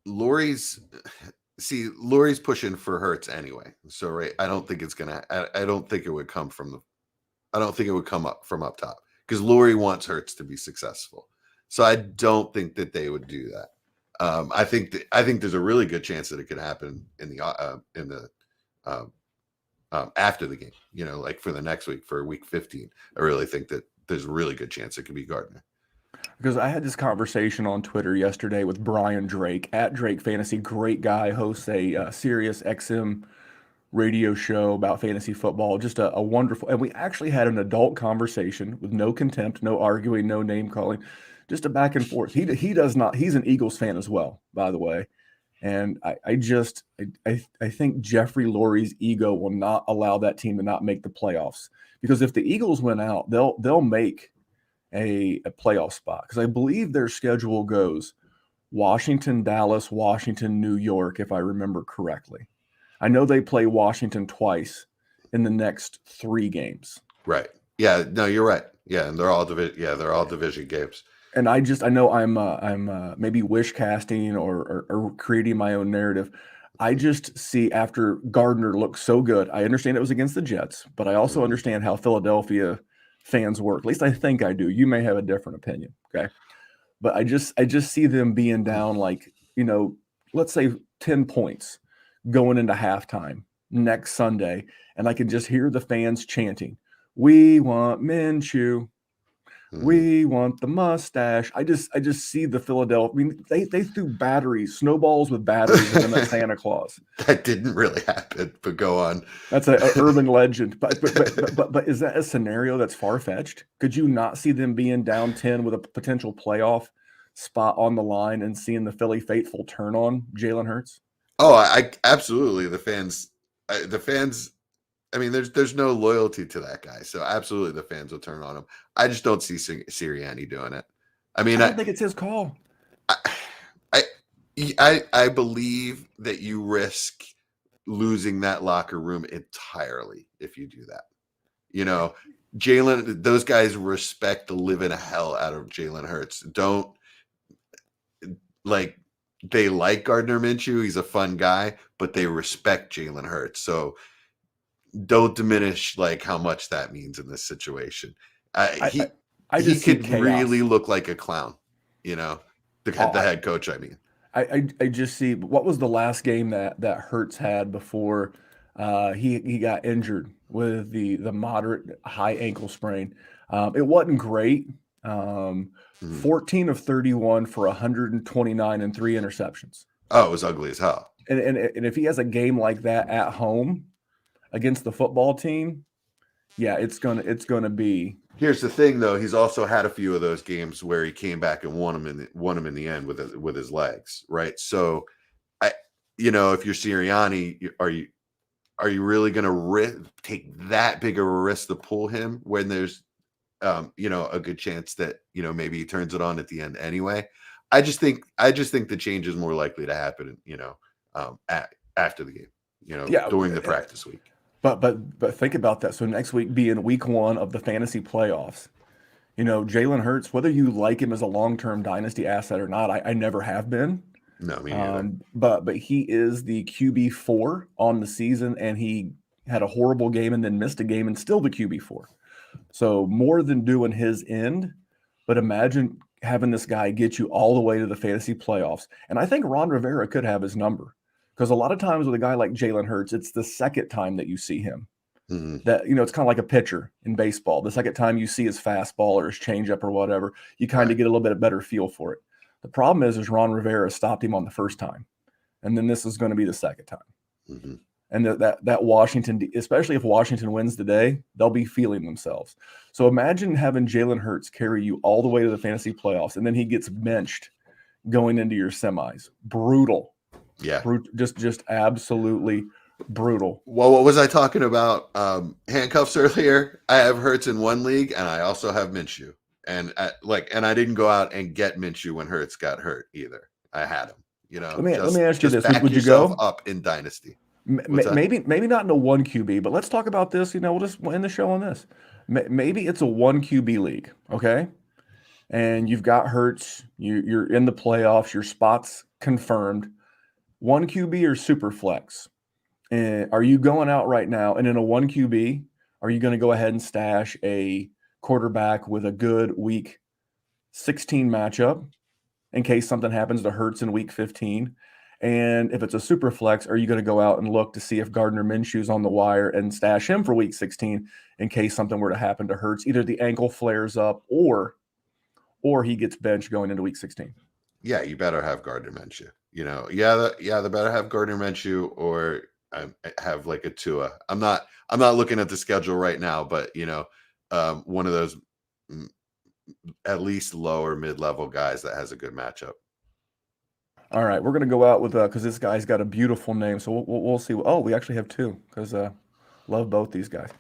S2: Lurie's pushing for Hurts anyway. So right, I don't think it's gonna. I don't think it would come from up from up top because Lurie wants Hurts to be successful. So I don't think that they would do that. I think there's a really good chance that it could happen in the after the game. You know, like for the next week, for week 15. I really think that there's a really good chance it could be Gardner.
S1: Because I had this conversation on Twitter yesterday with Brian Drake at Drake Fantasy. Great guy, hosts a Sirius XM radio show about fantasy football. Just a wonderful, and we actually had an adult conversation with no contempt, no arguing, no name calling, just a back and forth. He does not. He's an Eagles fan as well, by the way. And I think Jeffrey Lurie's ego will not allow that team to not make the playoffs, because if the Eagles win out, they'll make a playoff spot, because I believe their schedule goes Washington, Dallas, Washington, New York, if I remember correctly. I know they play Washington twice in the next 3 games.
S2: Right. Yeah. No, you're right. Yeah, and they're all division games. And
S1: I know I'm maybe wish casting or creating my own narrative. I just see, after Gardner looked so good, I understand it was against the Jets, but I also understand how Philadelphia fans work. At least I think I do. You may have a different opinion. Okay. But I just see them being down, like, you know, let's say 10 points going into halftime next Sunday. And I can just hear the fans chanting, "We want Minshew. We want the mustache. I just see the Philadelphia. I mean, they threw batteries, snowballs with batteries at them at Santa Claus.
S2: That didn't really happen, but go on.
S1: That's a urban legend. But is that a scenario that's far-fetched? Could you not see them being down 10 with a potential playoff spot on the line and seeing the Philly faithful turn on Jalen Hurts?
S2: Oh, I absolutely. The fans. I mean, there's no loyalty to that guy, so absolutely the fans will turn on him. I just don't see Sirianni doing it. I mean,
S1: I don't think it's his call.
S2: I believe that you risk losing that locker room entirely if you do that. You know, those guys respect the living hell out of Jalen Hurts. They like Gardner Minshew. He's a fun guy, but they respect Jalen Hurts. So don't diminish like how much that means in this situation. He could really look like a clown, you know, the head coach. I mean,
S1: I just see what was the last game that Hurts had before he got injured with the moderate high ankle sprain. It wasn't great. 14 of 31 for 129 and 3 interceptions.
S2: Oh, it was ugly as hell.
S1: And if he has a game like that at home against the football team, yeah, it's gonna be.
S2: Here's the thing, though. He's also had a few of those games where he came back and won them in the end with his legs, right? So, if you're Sirianni, are you really going to take that big of a risk to pull him when there's, a good chance that maybe he turns it on at the end anyway? I just think the change is more likely to happen, after the game, during the practice week.
S1: But think about that. So next week being week 1 of the fantasy playoffs, Jalen Hurts, whether you like him as a long-term dynasty asset or not, I never have been.
S2: No, me neither.
S1: But he is the QB4 on the season, and he had a horrible game and then missed a game and still the QB4. So more than doing his end, but imagine having this guy get you all the way to the fantasy playoffs. And I think Ron Rivera could have his number. Because a lot of times with a guy like Jalen Hurts, it's the second time that you see him. Mm-hmm. That it's kind of like a pitcher in baseball. The second time you see his fastball or his changeup or whatever, you kind of get a little bit better feel for it. The problem is Ron Rivera stopped him on the first time, and then this is going to be the second time. Mm-hmm. And that Washington, especially if Washington wins today, they'll be feeling themselves. So imagine having Jalen Hurts carry you all the way to the fantasy playoffs, and then he gets benched going into your semis. Brutal.
S2: Yeah,
S1: just absolutely brutal.
S2: Well, what was I talking about? Handcuffs earlier. I have Hurts in one league, and I also have Minshew. And I didn't go out and get Minshew when Hurts got hurt either. I had him. Let me
S1: ask you this: would you go
S2: up in dynasty?
S1: Maybe not in a 1 QB, but let's talk about this. We'll just end the show on this. Maybe it's a 1 QB league, okay? And you've got Hurts. You're in the playoffs. Your spot's confirmed. 1 QB or super flex? And are you going out right now? And in a 1 QB, are you going to go ahead and stash a quarterback with a good week 16 matchup in case something happens to Hurts in week 15? And if it's a super flex, are you going to go out and look to see if Gardner Minshew's on the wire and stash him for week 16 in case something were to happen to Hurts? Either the ankle flares up or he gets benched going into week 16.
S2: Yeah, you better have Gardner Minshew. They better have Gardner Minshew or have like a Tua. I'm not looking at the schedule right now, but one of those at least lower mid-level guys that has a good matchup.
S1: All right, we're gonna go out with because this guy's got a beautiful name, so we'll see. Oh, we actually have 2 because love both these guys.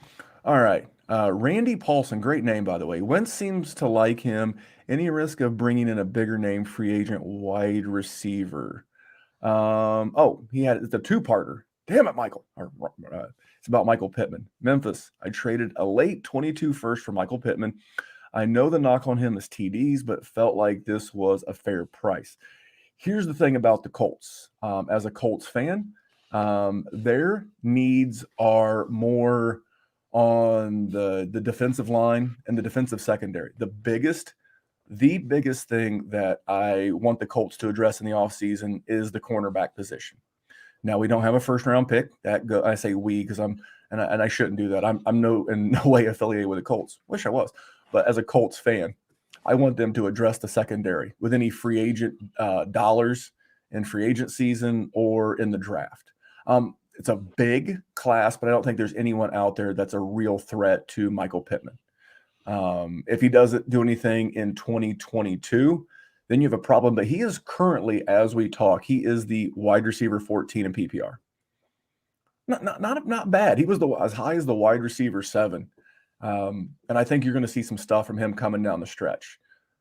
S1: All right, Randy Paulson, great name by the way. Wentz seems to like him. Any risk of bringing in a bigger name free agent wide receiver? He had it's a 2-parter. Damn it, Michael. It's about Michael Pittman. Memphis. I traded a late 22 first for Michael Pittman. I know the knock on him is TDs, but felt like this was a fair price. Here's the thing about the Colts. As a Colts fan, their needs are more on the defensive line and the defensive secondary. The biggest thing that I want the Colts to address in the offseason is the cornerback position. Now, we don't have a first-round pick. I say we because I shouldn't do that. I'm in no way affiliated with the Colts. Wish I was. But as a Colts fan, I want them to address the secondary with any free agent dollars in free agent season or in the draft. It's a big class, but I don't think there's anyone out there that's a real threat to Michael Pittman. If he doesn't do anything in 2022, then you have a problem. But he is currently, as we talk, he is the wide receiver 14 in PPR. Not bad. He was as high as the wide receiver 7. And I think you're going to see some stuff from him coming down the stretch.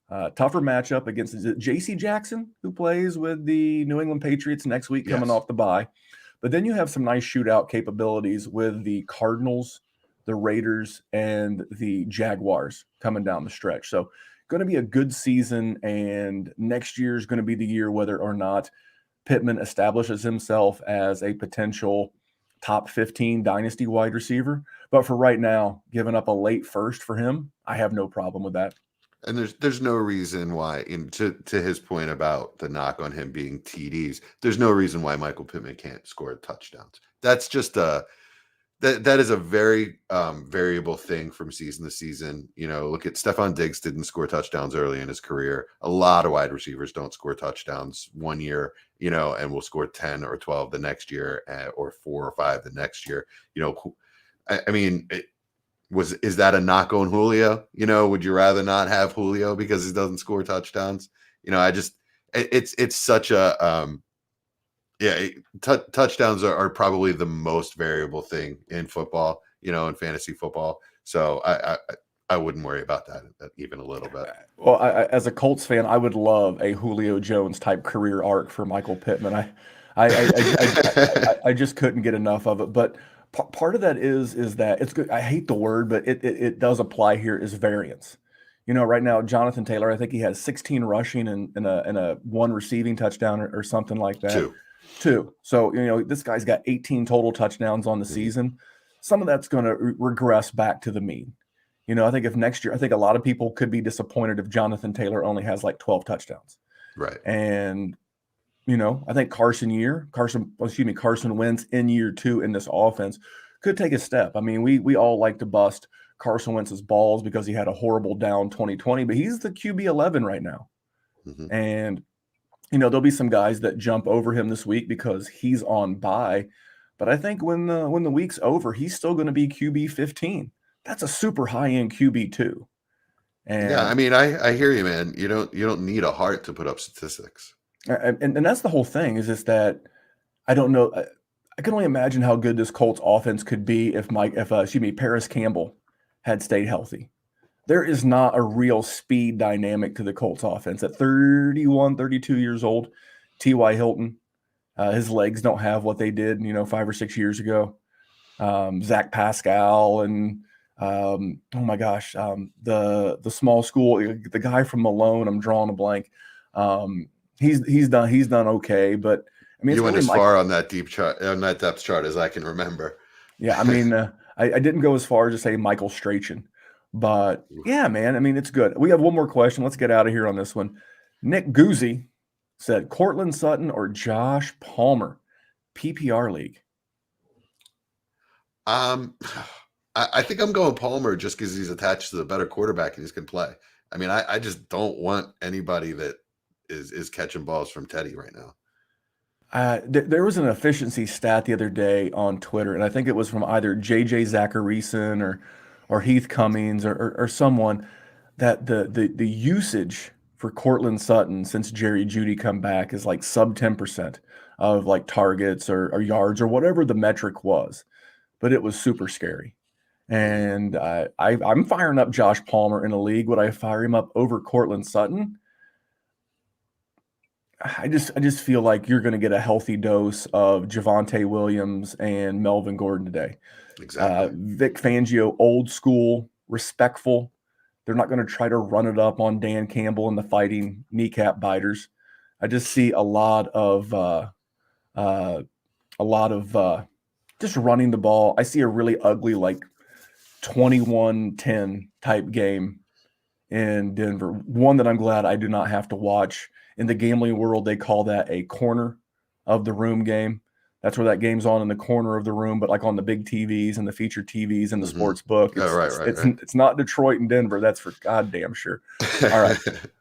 S1: Tougher matchup against J.C. Jackson, who plays with the New England Patriots next week, coming off the bye. But then you have some nice shootout capabilities with the Cardinals, the Raiders, and the Jaguars coming down the stretch. So going to be a good season, and next year is going to be the year whether or not Pittman establishes himself as a potential top 15 dynasty wide receiver. But for right now, giving up a late first for him, I have no problem with that.
S2: And there's no reason why, to his point about the knock on him being TDs, there's no reason why Michael Pittman can't score touchdowns. That's just that is a very variable thing from season to season. Look at Stephon Diggs, didn't score touchdowns early in his career. A lot of wide receivers don't score touchdowns one year, and will score 10 or 12 the next year, or 4 or 5 the next year. I mean, is that a knock on Julio? Would you rather not have Julio because he doesn't score touchdowns? It's such a touchdowns are probably the most variable thing in football, in fantasy football. So I wouldn't worry about that even a little bit.
S1: Well, as a Colts fan, I would love a Julio Jones type career arc for Michael Pittman. I just couldn't get enough of it. But part of that is that it's good. I hate the word, but it does apply here, is variance. Right now, Jonathan Taylor, I think he has 16 rushing and a 1 receiving touchdown or something like that. Two. So, this guy's got 18 total touchdowns on the season. Some of that's going to regress back to the mean. I think if next year, I think a lot of people could be disappointed if Jonathan Taylor only has like 12 touchdowns.
S2: Right.
S1: And I think Carson Wentz in year 2 in this offense could take a step. I mean, we all like to bust Carson Wentz's balls because he had a horrible down 2020, but he's the QB 11 right now. Mm-hmm. And, there'll be some guys that jump over him this week because he's on bye. But I think when the week's over, he's still going to be QB 15. That's a super high-end QB 2. And
S2: yeah, I mean, I hear you, man. You don't need a heart to put up statistics.
S1: And that's the whole thing, is just that I don't know. I can only imagine how good this Colts offense could be if Paris Campbell had stayed healthy. There is not a real speed dynamic to the Colts offense. At 31, 32 years old, T.Y. Hilton, his legs don't have what they did, 5 or 6 years ago. Zach Pascal and oh my gosh, the small school, the guy from Malone, I'm drawing a blank. He's done okay, but I mean,
S2: you went as far on that depth chart as I can remember.
S1: Yeah, I mean, I didn't go as far as to say Michael Strachan, but yeah, man, I mean, it's good. We have one more question. Let's get out of here on this one. Nick Guzzi said Cortland Sutton or Josh Palmer, PPR league.
S2: I think I'm going Palmer just because he's attached to the better quarterback and he's can play. I mean, I just don't want anybody that is catching balls from Teddy right now.
S1: There was an efficiency stat the other day on Twitter, and I think it was from either JJ Zacharyson or Heath Cummings or someone, that the usage for Cortland Sutton since Jerry Jeudy come back is like sub 10% of like targets or yards or whatever the metric was, but it was super scary. And I'm firing up Josh Palmer in a league. Would I fire him up over Cortland Sutton? I just feel like you're going to get a healthy dose of Javonte Williams and Melvin Gordon today.
S2: Exactly.
S1: Vic Fangio, old school, respectful. They're not going to try to run it up on Dan Campbell and the fighting kneecap biters. I just see a lot of just running the ball. I see a really ugly, like 21-10 type game in Denver. One that I'm glad I do not have to watch. In the gambling world, they call that a corner of the room game. That's where that game's on in the corner of the room, but like on the big TVs and the featured TVs and the sports book.
S2: Oh, right.
S1: It's not Detroit and Denver. That's for goddamn sure. All right.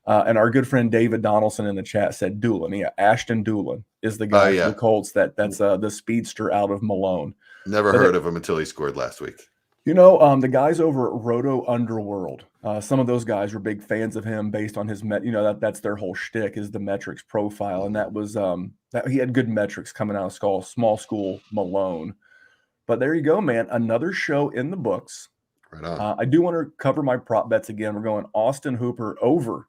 S1: And our good friend David Donaldson in the chat said Doolin. Yeah, Ashton Doolin is the guy for the Colts. That's the speedster out of Malone.
S2: Never heard of him until he scored last week.
S1: You know, the guys over at Roto Underworld, some of those guys were big fans of him based on his, that's their whole shtick is the metrics profile. And that was, that he had good metrics coming out of small school Malone. But there you go, man. Another show in the books.
S2: Right on.
S1: I do want to cover my prop bets again. We're going Austin Hooper over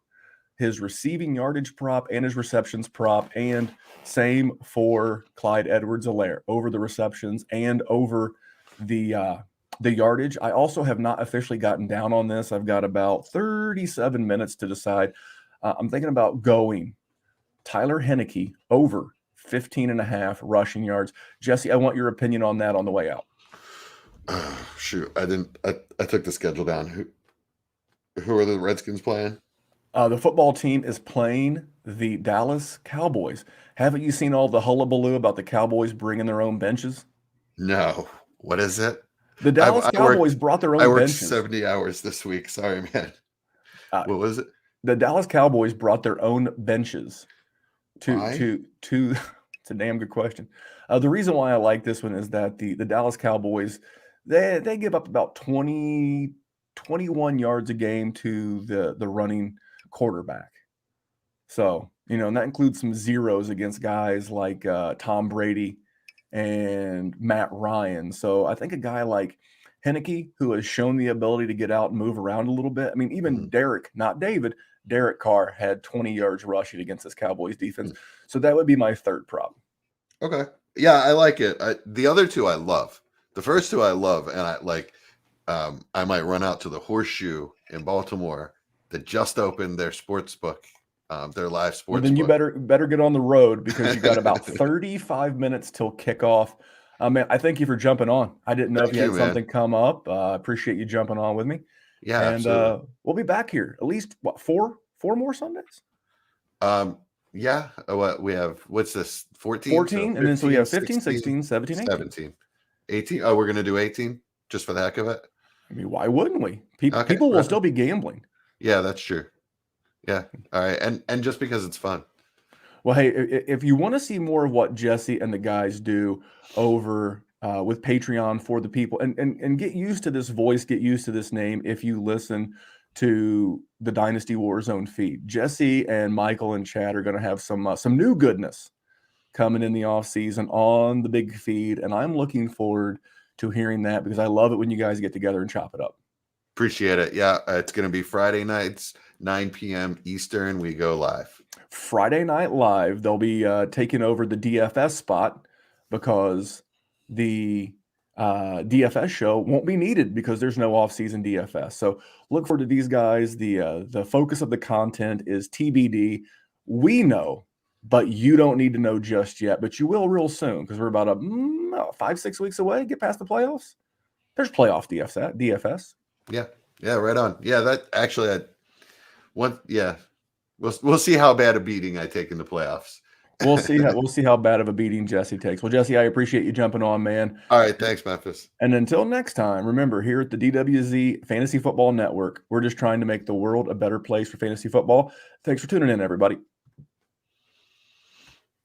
S1: his receiving yardage prop and his receptions prop, and same for Clyde Edwards-Elaire over the receptions and over the yardage. I also have not officially gotten down on this. I've got about 37 minutes to decide. I'm thinking about going Tyler Heineke over 15.5 rushing yards. Jesse, I want your opinion on that on the way out.
S2: Shoot, I took the schedule down. Who are the Redskins playing?
S1: The football team is playing the Dallas Cowboys. Haven't you seen all the hullabaloo about the Cowboys bringing their own benches?
S2: No. What is it?
S1: The Dallas Cowboys brought their own benches.
S2: I worked 70 hours this week. Sorry, man. What was it?
S1: The Dallas Cowboys brought their own benches to it's a damn good question. The reason why I like this one is that the Dallas Cowboys, they give up about 21 yards a game to the running quarterback. So, and that includes some zeros against guys like Tom Brady and Matt Ryan. So I think a guy like Heineke, who has shown the ability to get out and move around a little bit. I mean, even Derek Carr had 20 yards rushing against this Cowboys defense. So that would be my third prop.
S2: Okay. Yeah, I like it. The other two I love. The first two I love, and I might run out to the Horseshoe in Baltimore that just opened their sports book, their live sports.
S1: Well, then you better get on the road because you got about 35 minutes till kickoff. Man, I thank you for jumping on. I didn't know if you had something come up. Appreciate you jumping on with me.
S2: Yeah,
S1: and
S2: absolutely.
S1: We'll be back here at least four more Sundays.
S2: Yeah. What we have? What's this? 14.
S1: 14,
S2: so 15,
S1: and then so we have 15, 16, 17, 18.
S2: 17, 18. Oh, we're gonna do 18 just for the heck of it.
S1: I mean, why wouldn't we? People will still be gambling.
S2: Yeah, that's true. Yeah. All right. And just because it's fun.
S1: Well, hey, if you want to see more of what Jesse and the guys do over with Patreon for the people, and get used to this voice, get used to this name, if you listen to the Dynasty Warzone feed, Jesse and Michael and Chad are going to have some new goodness coming in the off season on the big feed, and I'm looking forward to hearing that because I love it when you guys get together and chop it up.
S2: Appreciate it. Yeah, it's going to be Friday nights, 9 p.m. Eastern. We go live.
S1: Friday Night Live. They'll be taking over the DFS spot because the DFS show won't be needed because there's no off-season DFS. So look forward to these guys. The focus of the content is TBD. We know, but you don't need to know just yet, but you will real soon because we're about 5-6 weeks away. Get past the playoffs. There's playoff DFS.
S2: Yeah, right on. Yeah, that actually, we'll see how bad a beating I take in the playoffs.
S1: We'll see how bad of a beating Jesse takes. Well, Jesse, I appreciate you jumping on, man.
S2: All right, thanks, Memphis.
S1: And until next time, remember, here at the DWZ Fantasy Football Network, we're just trying to make the world a better place for fantasy football. Thanks for tuning in, everybody.